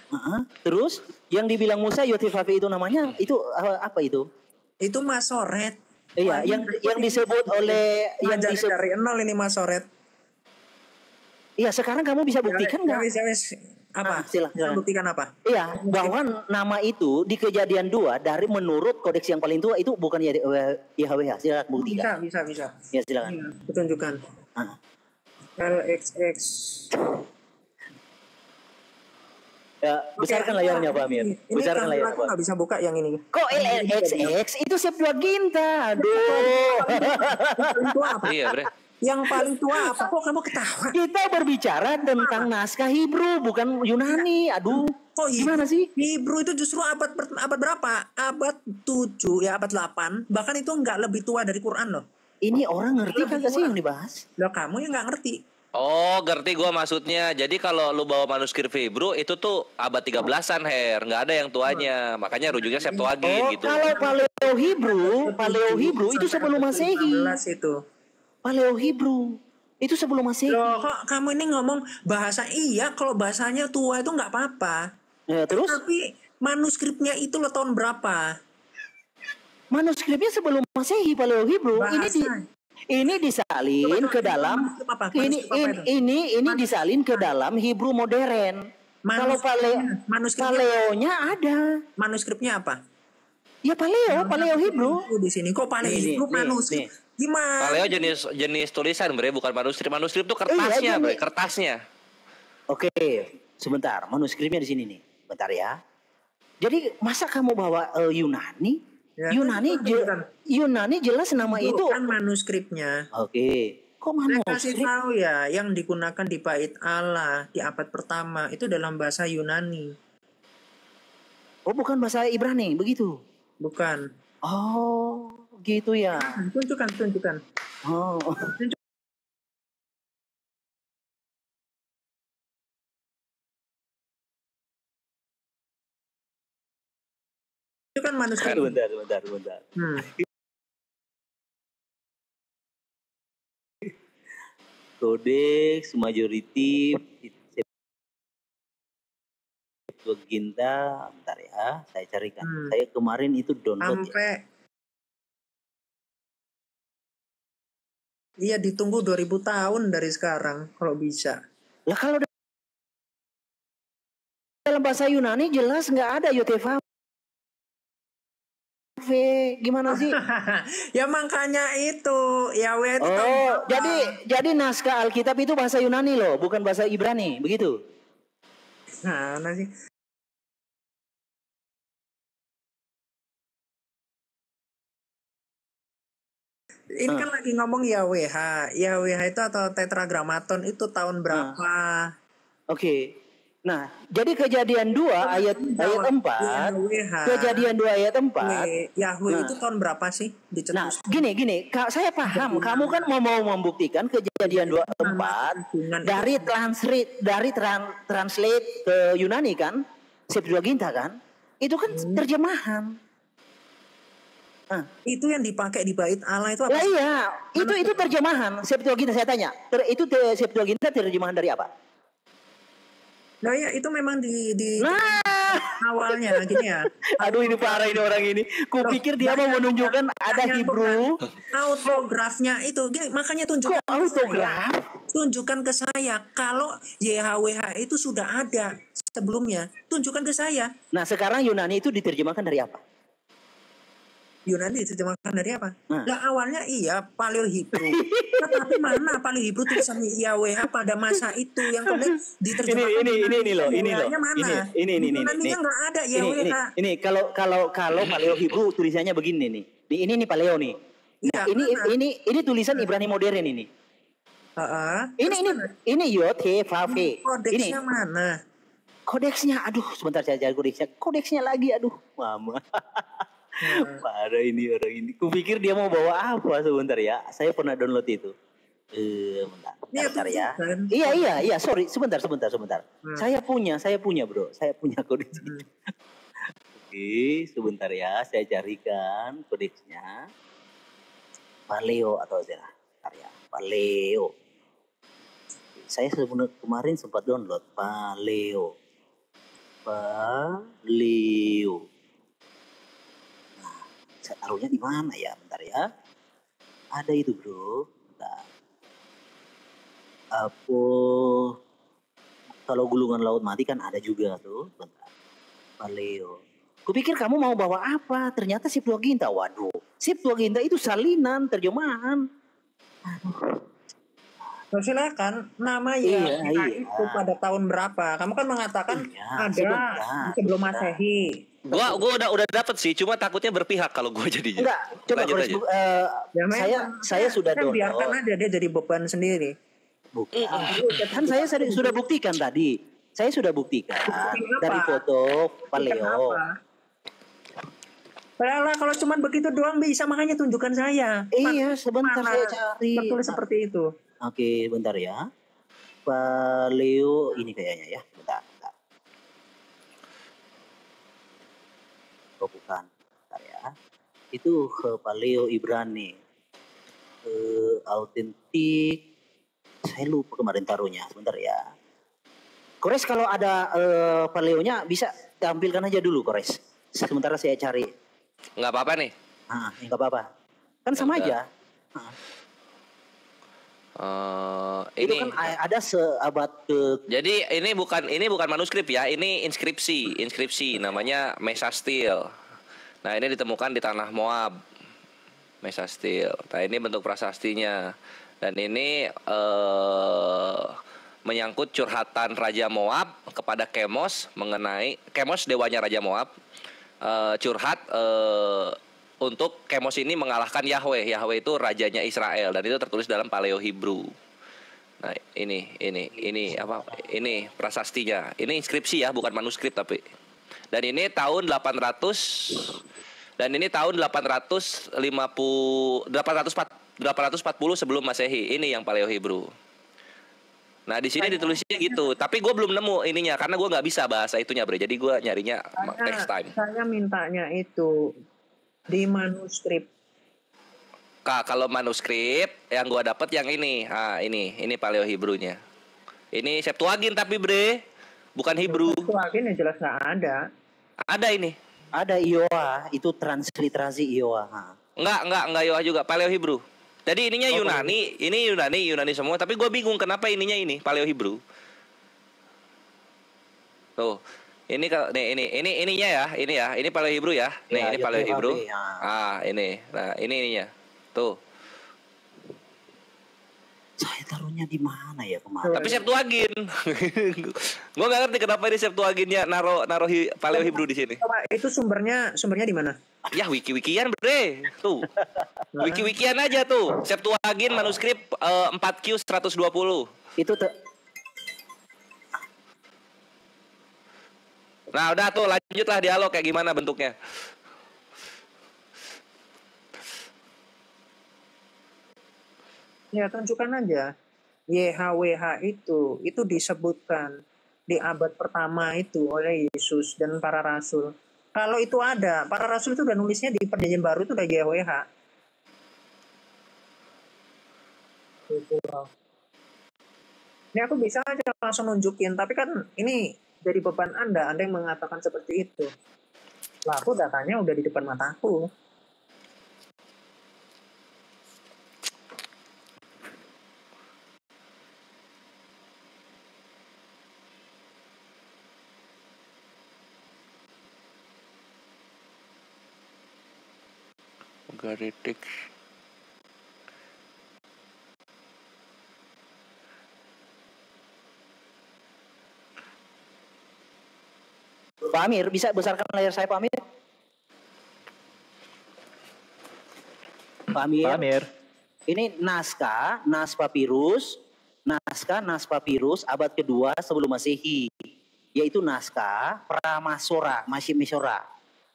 Terus yang dibilang Musa Yotifafi itu namanya itu apa itu? Itu Masoret. Iya, yang disebut oleh yang disebut dari nol ini Masoret. Iya, sekarang kamu bisa buktikan nggak? Apa? Silakan. Buktikan apa? Iya, bahwa nama itu di Kejadian 2 dari menurut kodeks yang paling tua itu bukan Yahweh. Silakan buktikan. Bisa. Ya, silakan. Ya, tunjukkan. LXX. Ya, besarkan layarnya Pak Amir. Besarkan layarnya. Aku nggak bisa buka yang ini. Kok LXX itu Septuaginta? Aduh. Iya, Bre. Yang paling tua apa? Kok kamu ketawa? Kita berbicara tentang naskah Hebrew, bukan Yunani. Aduh. Kok gimana sih? Hebrew itu justru abad berapa? Abad 7 ya, abad 8. Bahkan itu nggak lebih tua dari Quran loh. Ini orang ngerti kan sih yang dibahas? Loh, kamu yang nggak ngerti. Oh, ngerti gue maksudnya. Jadi kalau lu bawa manuskrip Hebrew itu tuh abad 13-an, nggak ada yang tuanya. Makanya rujuknya Septuagint gitu. Kalau Paleo Hebrew itu sebelum Masehi. Itu. Paleo Hebrew itu sebelum Masehi. Loh, kok kamu ini ngomong bahasa kalau bahasanya tua itu nggak apa-apa. Ya, terus? Tapi manuskripnya itu lo tahun berapa? Manuskripnya sebelum Masehi Paleo Hebrew. Ini disalin ke dalam ini disalin ke dalam Hebrew modern. Kalau Paleonya ada. Manuskripnya apa? Ya Paleo Hebrew. Di sini kok Paleo Hebrew manuskrip? Gimana? Paleo jenis tulisan, Bre, bukan manuskrip. Manuskrip itu kertasnya, Bre, kertasnya. Oke, sebentar. Manuskripnya di sini nih. Bentar ya. Jadi masa kamu bawa Yunani? Ya, Yunani jelas nama itu kan manuskripnya. Oke. Kok manuskrip? Saya kasih tahu ya, yang digunakan di Bait Allah di abad pertama itu dalam bahasa Yunani. Oh, bukan bahasa Ibrani, begitu? Bukan. Oh, gitu ya. Tunjukkan. Oh. kan manuskrip. Bentar. Kodeks Majority Septuaginta, bentar ya, saya carikan. Saya kemarin itu download sampai iya ditunggu 2000 tahun dari sekarang kalau bisa. Lah kalau dalam bahasa Yunani jelas nggak ada Yoteva. Gimana sih? Ya makanya itu Yahweh itu. Oh, jadi naskah Alkitab itu bahasa Yunani loh, bukan bahasa Ibrani, begitu? Nah, sih. Ini kan lagi ngomong YHWH itu atau Tetragrammaton itu tahun berapa? Oke. Nah, jadi Kejadian 2 ayat 4. Kejadian 2 ayat 4. Yahweh itu tahun berapa sih dicetus? Nah, gini, saya paham. Kamu kan mau membuktikan Kejadian 2 4 dari translate ke Yunani kan? Septuaginta kan? Itu kan terjemahan. Itu yang dipakai di bait Allah itu apa? Lah iya, itu terjemahan Septuaginta, saya tanya. Itu Septuaginta terjemahan dari apa? Nah ya itu memang di awalnya gini ya. Aduh ini parah ini orang ini. Kupikir dia mau menunjukkan ada Hebrew. Autografnya itu gini, makanya tunjukkan. Kok autograf? Tunjukkan ke saya kalau YHWH itu sudah ada sebelumnya. Tunjukkan ke saya. Nah sekarang Yunani itu diterjemahkan dari apa? Yunani diterjemahkan dari apa? Nah awalnya iya Paleo Hebrew. Tetapi mana Paleo Hebrew tulisan YHWH pada masa itu yang kemudian diterjemahkan? Ini loh. Ini. Yunaninya nggak ada YHWH. Ini kalau Paleo Hebrew tulisannya begini nih. Ini Paleo nih. Nah, ini tulisan Ibrani modern ini. Ini Yod He Vav He. Kodeksnya mana? Kodeksnya, aduh sebentar saya cari kodeksnya. Kodeksnya lagi, aduh mama. Parah ini orang ini. Kupikir dia mau bawa apa sebentar ya. Saya pernah download itu. Bentar ya. Iya. Sorry, sebentar. Saya punya bro. Saya punya kodeksnya. Oke, sebentar ya. Saya carikan kodeksnya. Paleo atau bentar ya. Paleo. Saya kemarin sempat download Paleo. Saya taruhnya di mana ya? Bentar ya. Ada itu bro. Bentar. Kalau gulungan laut mati kan ada juga tuh. Bentar. Paleo. Kupikir kamu mau bawa apa? Ternyata Septuaginta. Waduh. Septuaginta itu salinan terjemahan. Silakan nama itu pada tahun berapa? Kamu kan mengatakan ada sebelum Masehi. Gua udah dapet sih, cuma takutnya berpihak kalau gua jadinya. Enggak, coba saya sudah download. Biarkan aja dia jadi beban sendiri. Bukan. Kan saya sudah buktikan tadi. Saya sudah buktikan dari foto Paleo. Padahal kalau cuma begitu doang bisa, makanya tunjukkan saya. Iya, sebentar saya cari. Tertulis seperti itu. Oke, bentar ya. Paleo ini kayaknya ya. Bentar. Oh bukan. Bentar ya. Itu Paleo Ibrani. Autentik. Saya lupa kemarin taruhnya. Sebentar ya. Kores kalau ada Paleonya bisa tampilkan aja dulu Kores. Sementara saya cari. Nggak apa-apa nih. Nggak apa-apa. Kan sama aja. Itu kan ada seabad ke. Jadi ini bukan manuskrip ya, ini inskripsi namanya Mesastil. Nah ini ditemukan di tanah Moab, Mesastil. Nah ini bentuk prasastinya dan ini menyangkut curhatan Raja Moab kepada Kemos mengenai Kemos dewanya Raja Moab curhat untuk Kemos ini mengalahkan Yahweh. Yahweh itu rajanya Israel dan itu tertulis dalam Paleo Hebrew. Nah, ini apa? Ini prasastinya. Ini inskripsi ya, bukan manuskrip tapi. Dan ini tahun 800 dan ini tahun 840 sebelum Masehi. Ini yang Paleo Hebrew. Nah di sini ditulisnya gitu, tapi gue belum nemu ininya karena gue nggak bisa bahasa itunya bre, jadi gue nyarinya text time. Saya mintanya itu di manuskrip. Kak, kalau manuskrip yang gue dapat yang ini, ini Paleo Hebrew-nya. Ini Septuagint tapi bre, bukan Hebrew. Septuagint yang jelas nggak ada. Ada ini. Ada Iowa, itu transliterasi Iowa. Enggak Iowa juga, Paleo Hebrew. Jadi ininya Yunani, ini Yunani semua. Tapi gue bingung kenapa ininya ini Paleo Hebrew. Tuh, ini ininya ya, ini Paleo Hebrew ya. Nih, ini Paleo Hebrew. Ini, nah ini ininya. Tuh. Saya taruhnya di mana ya kemarin? Tapi Septuagint. Gue gak ngerti kenapa ini Septuagintnya naruh Paleo Hebrew di sini. Itu sumbernya di mana? Ya wiki-wikian bre. Tuh. Wiki-wikian aja tuh. Septuagint manuskrip 4Q 120. Itu Nah udah tuh lanjutlah dialog kayak gimana bentuknya. Ya tunjukkan aja. YHWH itu disebutkan di abad pertama itu oleh Yesus dan para rasul. Kalau itu ada, para rasul itu udah nulisnya di Perjanjian Baru itu udah YHWH. Ini aku bisa aja langsung nunjukin, tapi kan ini dari beban Anda yang mengatakan seperti itu. Lah aku datanya udah di depan mataku. Garitik. Pak Amir, bisa besarkan layar saya Pak Amir? Pak Amir. Ini naskah Nas Papirus abad kedua sebelum Masehi, yaitu naskah Pramasora, Mesora,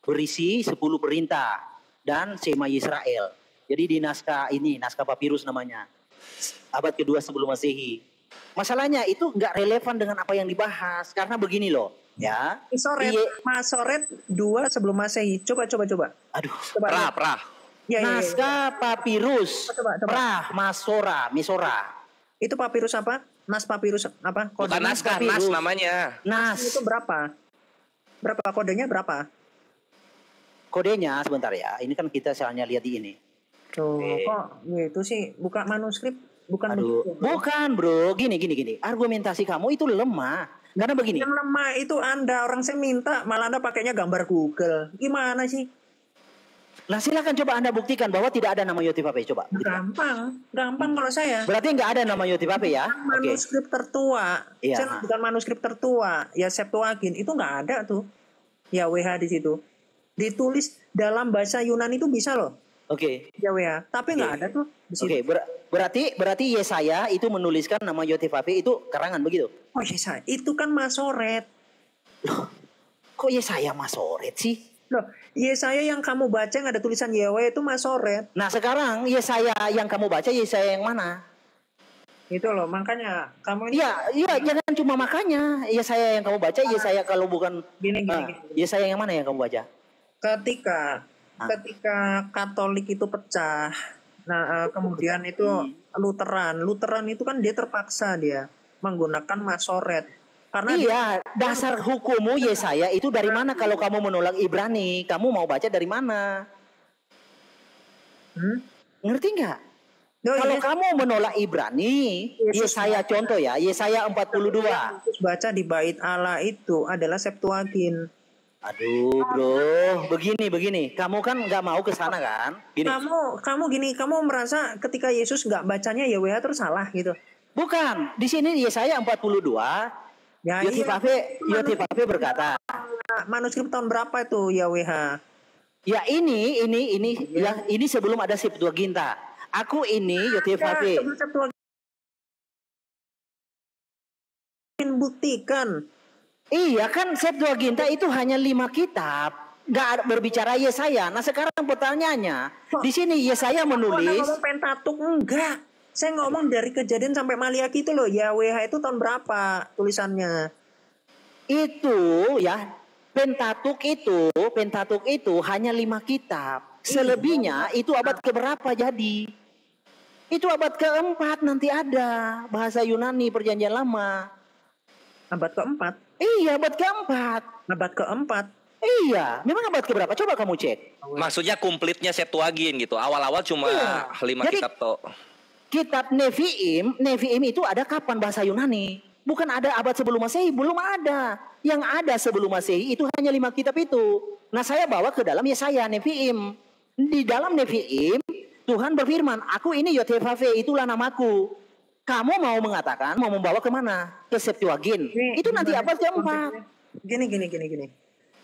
berisi 10 perintah dan Sema Israel. Jadi di naskah ini, naskah Papirus namanya, abad kedua sebelum Masehi. Masalahnya itu nggak relevan dengan apa yang dibahas karena begini loh, ya. Masoret 2 sebelum Masehi. Coba. Aduh, Prah. Naskah Papirus, Prah Masora, Mesora. Itu papirus apa? Nas papirus apa? Bukan naskah, Nas namanya. Nas. Itu berapa? Berapa kodenya berapa? Kodenya sebentar ya. Ini kan kita soalnya lihat di ini. Tuh, kok gitu sih? Buka manuskrip, bukan begitu. Bukan, Bro. Gini. Argumentasi kamu itu lemah. Karena begini. Yang lemah itu Anda, orang saya minta, malah Anda pakainya gambar Google. Gimana sih? Nah silakan coba Anda buktikan bahwa tidak ada nama Yotifape. Coba. Gampang kalau saya. Berarti nggak ada nama Yotifape ya? Manuskrip tertua. Iya. Bukan manuskrip tertua. Ya Septuagint itu nggak ada tuh. Ya WH di situ. Ditulis dalam bahasa Yunani itu bisa loh. Oke. Ya WH. Tapi nggak ada tuh. Oke. Berarti Yesaya itu menuliskan nama Yotifape itu karangan begitu? Oh Yesaya. Itu kan Masoret. Loh, kok Yesaya Masoret sih? Loh, Yesaya yang kamu baca yang ada tulisan Yahweh itu Masoret. Nah sekarang Yesaya yang kamu baca Yesaya yang mana? Itu loh, makanya kamu ini. Iya, jangan cuma makanya Yesaya yang kamu baca, Yesaya kalau bukan gini. Yesaya yang mana yang kamu baca? Ketika Katolik itu pecah, nah kemudian itu Lutheran itu kan dia terpaksa dia menggunakan Masoret. Karena dasar hukummu Yesaya itu dari mana kalau kamu menolak Ibrani? Kamu mau baca dari mana? Ngerti nggak? Kalau kamu menolak Ibrani, Yesaya contoh ya, Yesaya 42. Yesus baca di bait Allah itu adalah Septuagint. Aduh bro, begini. Kamu kan nggak mau ke sana kan? Gini. Kamu merasa ketika Yesus nggak bacanya Yahweh terus salah gitu? Bukan, di sini Yesaya 42. Yotifape berkata. Manuskrip tahun berapa itu Yahweh? Ya ini sebelum ada Septuaginta. Aku ini Yotifape. Buktikan. Iya kan Septuaginta itu hanya 5 kitab. Nggak berbicara Yesaya. Nah sekarang pertanyaannya, di sini Yesaya menulis. Pentateuch enggak. Saya ngomong dari Kejadian sampai Maliaki itu loh. YHWH itu tahun berapa tulisannya? Itu ya, Pentatuk itu hanya 5 kitab. Selebihnya itu abad keberapa jadi? Itu abad keempat nanti ada bahasa Yunani Perjanjian Lama. Abad keempat? Iya, abad keempat. Abad keempat? Iya, memang abad keberapa? Coba kamu cek. Maksudnya komplitnya Septuagint gitu. Awal-awal cuma 5 kitab toh. Kitab Nevi'im itu ada kapan bahasa Yunani? Bukan ada abad sebelum Masehi, belum ada. Yang ada sebelum Masehi itu hanya 5 kitab itu. Nah, saya bawa ke dalam Yesaya Nevi'im. Di dalam Nevi'im Tuhan berfirman, aku ini Yod-Heh-Vav-Heh, itulah namaku. Kamu mau mengatakan, mau membawa kemana? Ke Septuagint. Itu nanti abad keempat. Gini.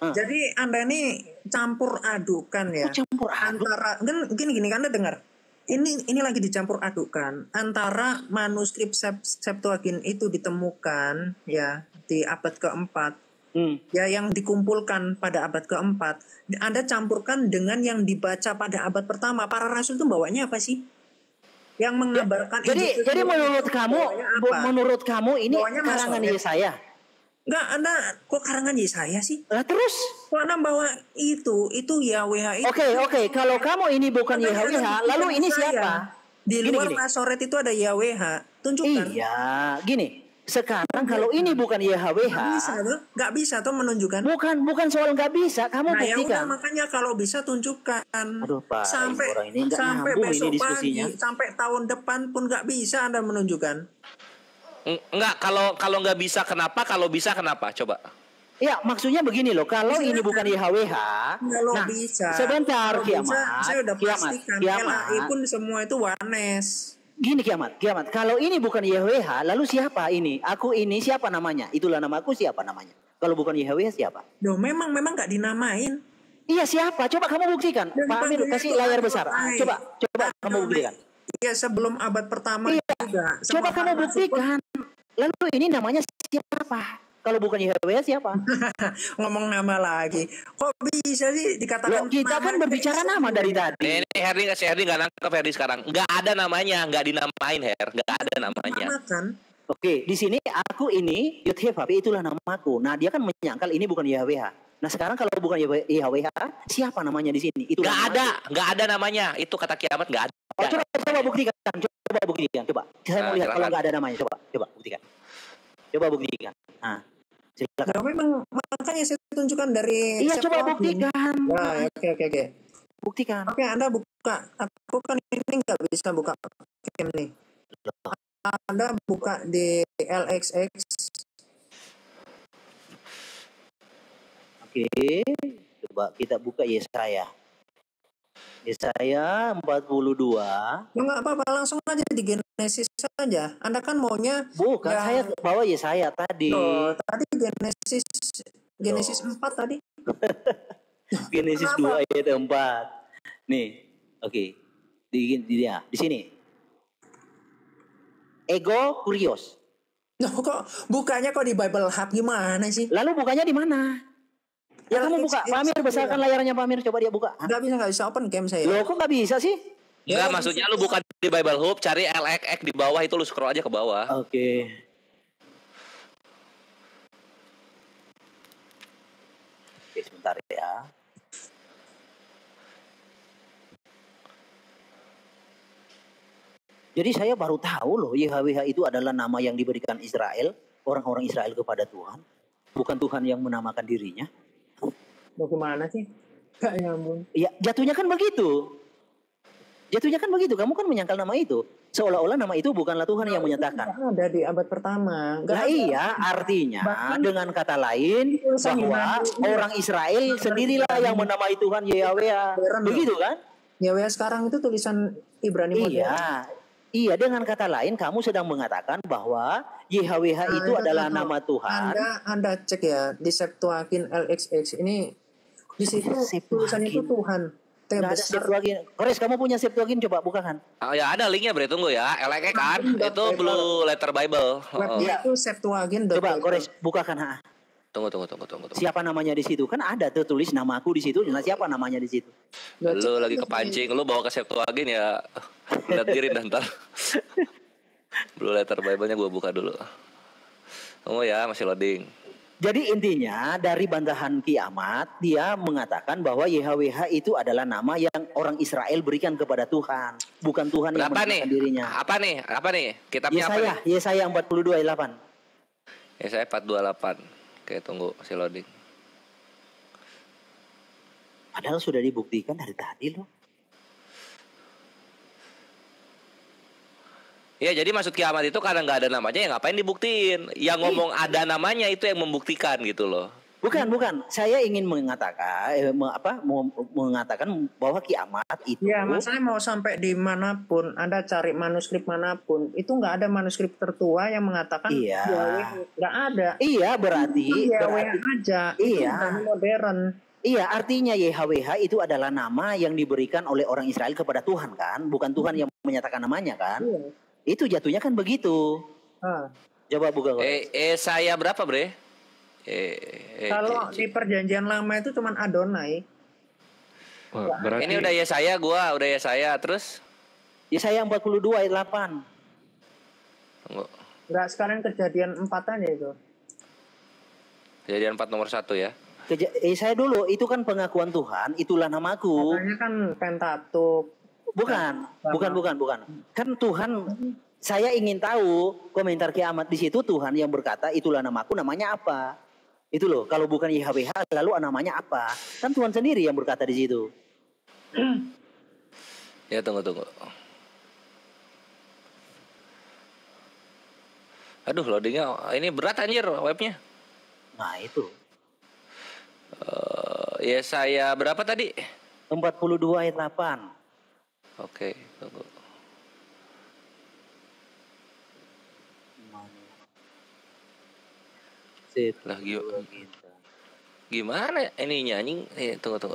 Jadi Anda ini campur adukan ya. Campur aduk? Antara, gini, Anda dengar. Ini lagi dicampur adukan antara manuskrip Septuagint itu ditemukan ya di abad keempat. Ya, yang dikumpulkan pada abad keempat, Anda campurkan dengan yang dibaca pada abad pertama. Para rasul itu bawanya apa sih? Yang mengabarkan jadi menurut kamu ini karangan Yesaya? Enggak, Anda kok karangan Yesaya sih? Lah terus? Kok Anda bawa itu YHWH itu? Oke, kalau kamu ini bukan YHWH, lalu ini siapa? Di luar Masoret itu ada YHWH. Tunjukkan. Iya, gini. Sekarang kalau ini bukan YHWH, nggak bisa tuh menunjukkan. Bukan soal nggak bisa, kamu buktikan. Makanya kalau bisa tunjukkan. Aduh, Pak, sampai besok ini pagi, sampai tahun depan pun nggak bisa Anda menunjukkan. Enggak, kalau nggak bisa kenapa? Kalau bisa kenapa? Coba. Ya, maksudnya begini loh, kalau ini bukan YHWH, nah bisa. Sebentar, Kiamat. Saya udah pastikan. LAI pun semua itu Wanes. Gini Kiamat, kalau ini bukan YHWH, lalu siapa ini? Aku ini siapa namanya? Itulah namaku, siapa namanya? Kalau bukan YHWH siapa? Loh, memang nggak dinamain. Iya, siapa? Coba kamu buktikan. Pak Amir kasih layar besar. Coba kamu buktikan. Iya, sebelum abad pertama juga. Coba kamu buktikan. Lalu ini namanya siapa? Kalau bukan YHWH siapa? Ngomong nama lagi. Kok bisa sih dikatakan? Loh, kita kan berbicara nama dari tadi. Ini Herdi nggak nangkep Herdi sekarang. Nggak ada namanya, nggak dinamain nggak ada namanya. Oke, di sini aku ini Yod-Heh-Vav-Heh, itulah namaku. Nah, dia kan menyangkal ini bukan YHWH. Nah, sekarang kalau bukan YHWH, siapa namanya di sini? Itu nggak ada namanya. Itu kata Kiamat nggak ada. Coba buktikan. Coba. Saya mau lihat kalau nggak ada namanya. Coba buktikan. Nah, silakan. Nah, memang makanya saya tunjukkan dari. Iya, coba buktikan. Nah, oke. Buktikan. Oke, Anda buka. Aku kan ini nggak bisa buka game nih. Anda buka di LXX. Oke, coba kita buka Yesaya 42. Nggak apa-apa, langsung aja di Genesis saja. Anda kan maunya. Bukan, saya bawa Yesaya tadi. Oh, tadi Genesis 4 tadi. Genesis 2 ayat 4. Nih, oke. Di sini. Ego Kurios. Loh, kok bukanya kok di Bible Hub gimana sih? Lalu bukanya di mana? Ya kamu buka, Pak Amir besarkan layarnya Pak Amir, coba dia buka. Nggak bisa open game saya. Loh, kok nggak bisa sih? Enggak, maksudnya lu buka di Bible Hub, cari LXX di bawah itu, lu scroll aja ke bawah. Oke, sebentar ya. Jadi saya baru tahu loh, YHWH itu adalah nama yang diberikan Israel, orang-orang Israel kepada Tuhan. Bukan Tuhan yang menamakan dirinya. Bagaimana sih? Gak nyambung. Ya, jatuhnya kan begitu. Kamu kan menyangkal nama itu. Seolah-olah nama itu bukanlah Tuhan yang menyatakan. Ada di abad pertama. Nah iya, artinya dengan kata lain bahwa orang Israel sendirilah yang menamai Tuhan YHWH. Begitu kan? YHWH sekarang itu tulisan Ibrani modern. Iya, dengan kata lain kamu sedang mengatakan bahwa YHWH itu adalah nama Tuhan. Anda cek ya di Septuagint LXX ini, di situ tulisan itu Tuhan. Ada Septuagint. Kores, kamu punya Septuagint, coba bukakan. Oh ya, ada linknya, Bre, tunggu ya. LXX kan itu Blue Letter Bible. Webnya itu Septuagint. Coba Kores bukakan. Tunggu. Siapa namanya di situ? Kan ada tertulis namaku di situ. Nah, siapa namanya di situ? Lu lagi kepancing, lu bawa ke Septuagint ya. Lihat diri ntar. Blue Letter Bible-nya gue buka dulu. Oh ya, masih loading. Jadi intinya dari bantahan kiamat dia mengatakan bahwa YHWH itu adalah nama yang orang Israel berikan kepada Tuhan, bukan Tuhan yang menamakan dirinya. Apa nih? Kitabnya apa nih? Yesaya 42 ayat 8. Yesaya 428. Oke, tunggu masih loading. Padahal sudah dibuktikan dari tadi loh. Ya jadi maksud kiamat itu karena nggak ada namanya ya ngapain dibuktiin. Yang ngomong ada namanya itu yang membuktikan gitu loh. Bukan. Saya ingin mengatakan mengatakan bahwa kiamat itu. Ya, masalahnya mau sampai di manapun, Anda cari manuskrip manapun, itu nggak ada manuskrip tertua yang mengatakan Yahweh, nggak ada. Iya, berarti aja. Iya. Itu modern. Iya, artinya YHWH itu adalah nama yang diberikan oleh orang Israel kepada Tuhan kan, bukan Tuhan yang menyatakan namanya kan. Iya. Itu jatuhnya kan begitu. Coba buka. Saya berapa, Bre? Kalau di perjanjian lama itu cuman Adonai. Berarti... Ini udah Yesaya terus Yesaya 42 ayat 8. Enggak, sekalian kejadian 4 aja itu. Kejadian 4 nomor 1 ya. Saya dulu itu kan pengakuan Tuhan, itulah namaku. Katanya kan Pentateuch. Bukan. Kan Tuhan, saya ingin tahu komentar kiamat di situ Tuhan yang berkata itulah namaku, namanya apa? Itu loh. Kalau bukan YHWH lalu namanya apa? Kan Tuhan sendiri yang berkata di situ. Ya tunggu. Aduh loadingnya ini berat anjir webnya. Nah itu. Yesaya berapa tadi? 42 ayat 8. Oke, tunggu. Lah gimana ininya anjing? Tunggu.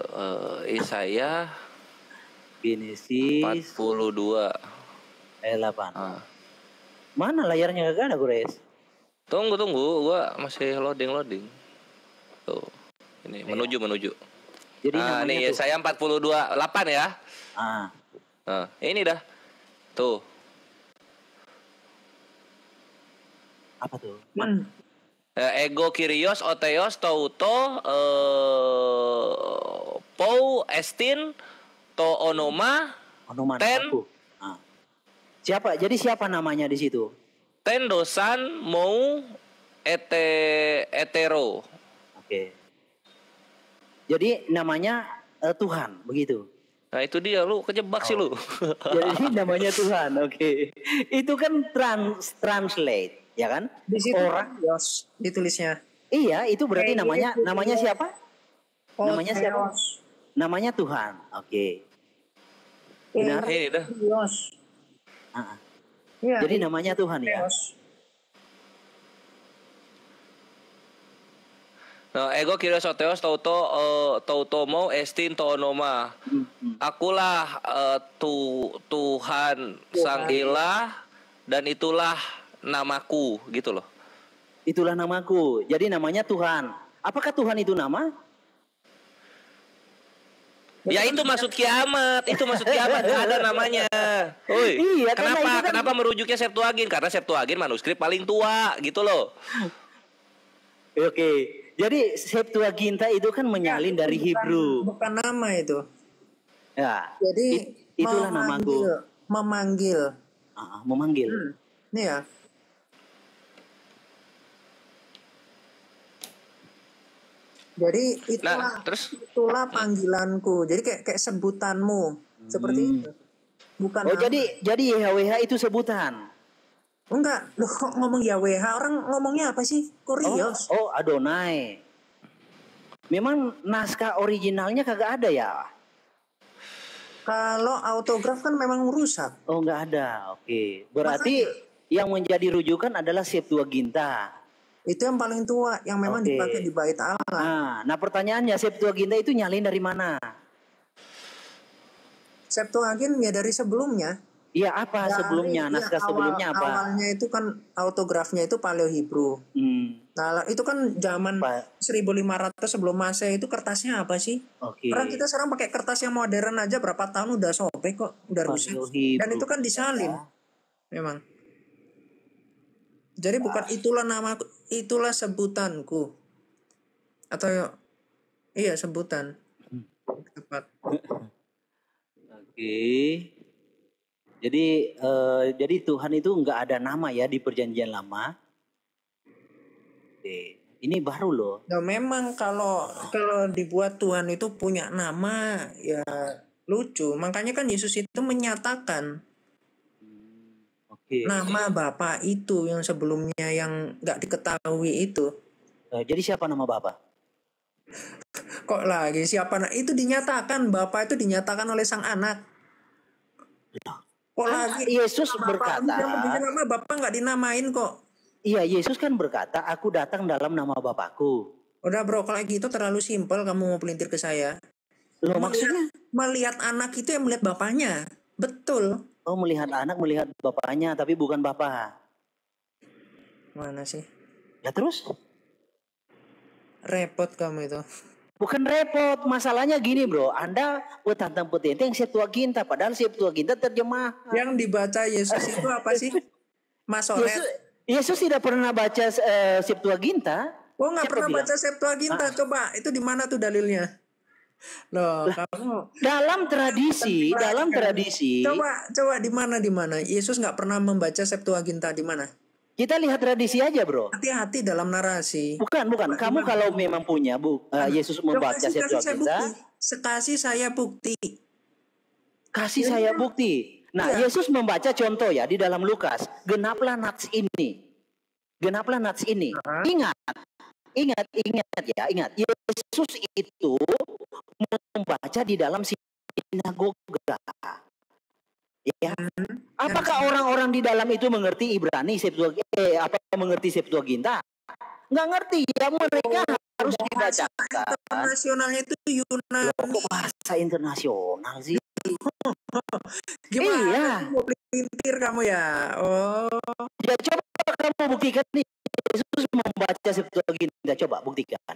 Yesaya Genesis 42 ayat 8. Mana layarnya gak ada, Gores? Tunggu, gua masih loading. Tuh. Ini menuju. Jadi nih Yesaya 42 8 ya. Nah, ini dah. Tuh. Apa tuh? Ego Kyrios Otheos Touto Pou Estin To Onoma Ten. Siapa? Jadi siapa namanya di situ? Ten Dosan Mou Etero. Oke. Jadi namanya Tuhan, begitu. Nah itu dia, lu kejebak sih lu. Jadi namanya Tuhan, oke. Itu kan translate, ya kan? Di situ orang Yos ditulisnya. Iya, itu berarti namanya siapa? Namanya siapa? Namanya Tuhan, oke. Benar? Ini dah. Yos. Jadi namanya Tuhan ya. Nah, ego Kyrios Otheos Touto Mou Estin To Onoma. Akulah Tuhan Sang Ilah dan itulah namaku gitu loh. Itulah namaku. Jadi namanya Tuhan. Apakah Tuhan itu nama? Ya itu maksud kiamat. Gak ada namanya. Iya, kenapa merujuknya Septuagint? Karena Septuagint manuskrip paling tua gitu loh. Oke. Jadi Septuaginta itu kan menyalin dari Hebrew. Bukan nama itu. Ya. Jadi itulah namaku. Memanggil. Memanggil. Ini ya. Jadi itulah panggilanku. Jadi kayak sebutanmu seperti itu. Bukan. Oh nama. jadi YHWH itu sebutan. Enggak, loh kok ngomong YHWH? Orang ngomongnya apa sih? Kyrios. Oh, Adonai. Memang naskah originalnya kagak ada ya? Kalau autograf kan memang rusak. Oh, enggak ada. Oke. Berarti yang menjadi rujukan adalah Septuaginta. Itu yang paling tua, yang memang dipakai di Bait Allah. Nah, pertanyaannya Septuaginta itu nyalin dari mana? Septuagint ya dari sebelumnya. Iya, apa sebelumnya? Naskah sebelumnya apa? Awalnya itu kan autografnya itu Paleo Hebrew. Nah, itu kan zaman 1500 sebelum Masehi itu kertasnya apa sih? Orang kita sekarang pakai kertas yang modern aja berapa tahun udah sobek kok, udah rusak. Dan itu kan disalin. Memang. Jadi bukan itulah namaku, itulah sebutanku. Atau iya sebutan. Tepat. Oke. Jadi Tuhan itu nggak ada nama ya di Perjanjian Lama. Oke. Ini baru loh. Nah, memang kalau dibuat Tuhan itu punya nama ya lucu. Makanya kan Yesus itu menyatakan nama Bapa itu yang sebelumnya yang nggak diketahui itu. Jadi siapa nama Bapa? Kok lagi siapa? Itu dinyatakan Bapa itu dinyatakan oleh Sang Anak. Kok lagi Yesus berkata? Nama Bapa nggak dinamain kok. Iya, Yesus kan berkata, aku datang dalam nama Bapakku. Udah bro, kalau gitu terlalu simpel kamu mau pelintir ke saya. Loh, maksudnya? Melihat anak itu yang melihat bapaknya. Betul. Oh, melihat anak, melihat bapaknya, tapi bukan bapak. Mana sih? Ya terus? Repot kamu itu. Bukan repot, masalahnya gini bro. Anda petantang petenteng Septuaginta, padahal Septuaginta terjemah. Yang dibaca Yesus itu apa sih? Masoret. Yesus tidak pernah baca Septuaginta. Oh, nggak pernah baca Septuaginta. Coba, itu di mana tuh dalilnya? Loh, kamu dalam tradisi. Coba di mana? Yesus nggak pernah membaca Septuaginta di mana? Kita lihat tradisi aja, bro. Hati-hati dalam narasi. Bukan. Kamu kalau memang punya Yesus membaca Septuaginta, kasih saya bukti. Kasih saya bukti. Nah, ya. Yesus membaca contoh ya di dalam Lukas. Genaplah nats ini. Ingat. Yesus itu membaca di dalam sinagoga. Ya. Apakah orang-orang di dalam itu mengerti Ibrani mengerti Septuaginta? Nggak ngerti. Ya mereka harus dibacakan. Internasionalnya itu Yunani. Kok bahasa internasional sih? Gimana? Iya. Mau pelintir kamu ya? Oh. Ya coba kamu buktikan nih. Yesus membaca Septuaginta. Coba buktikan.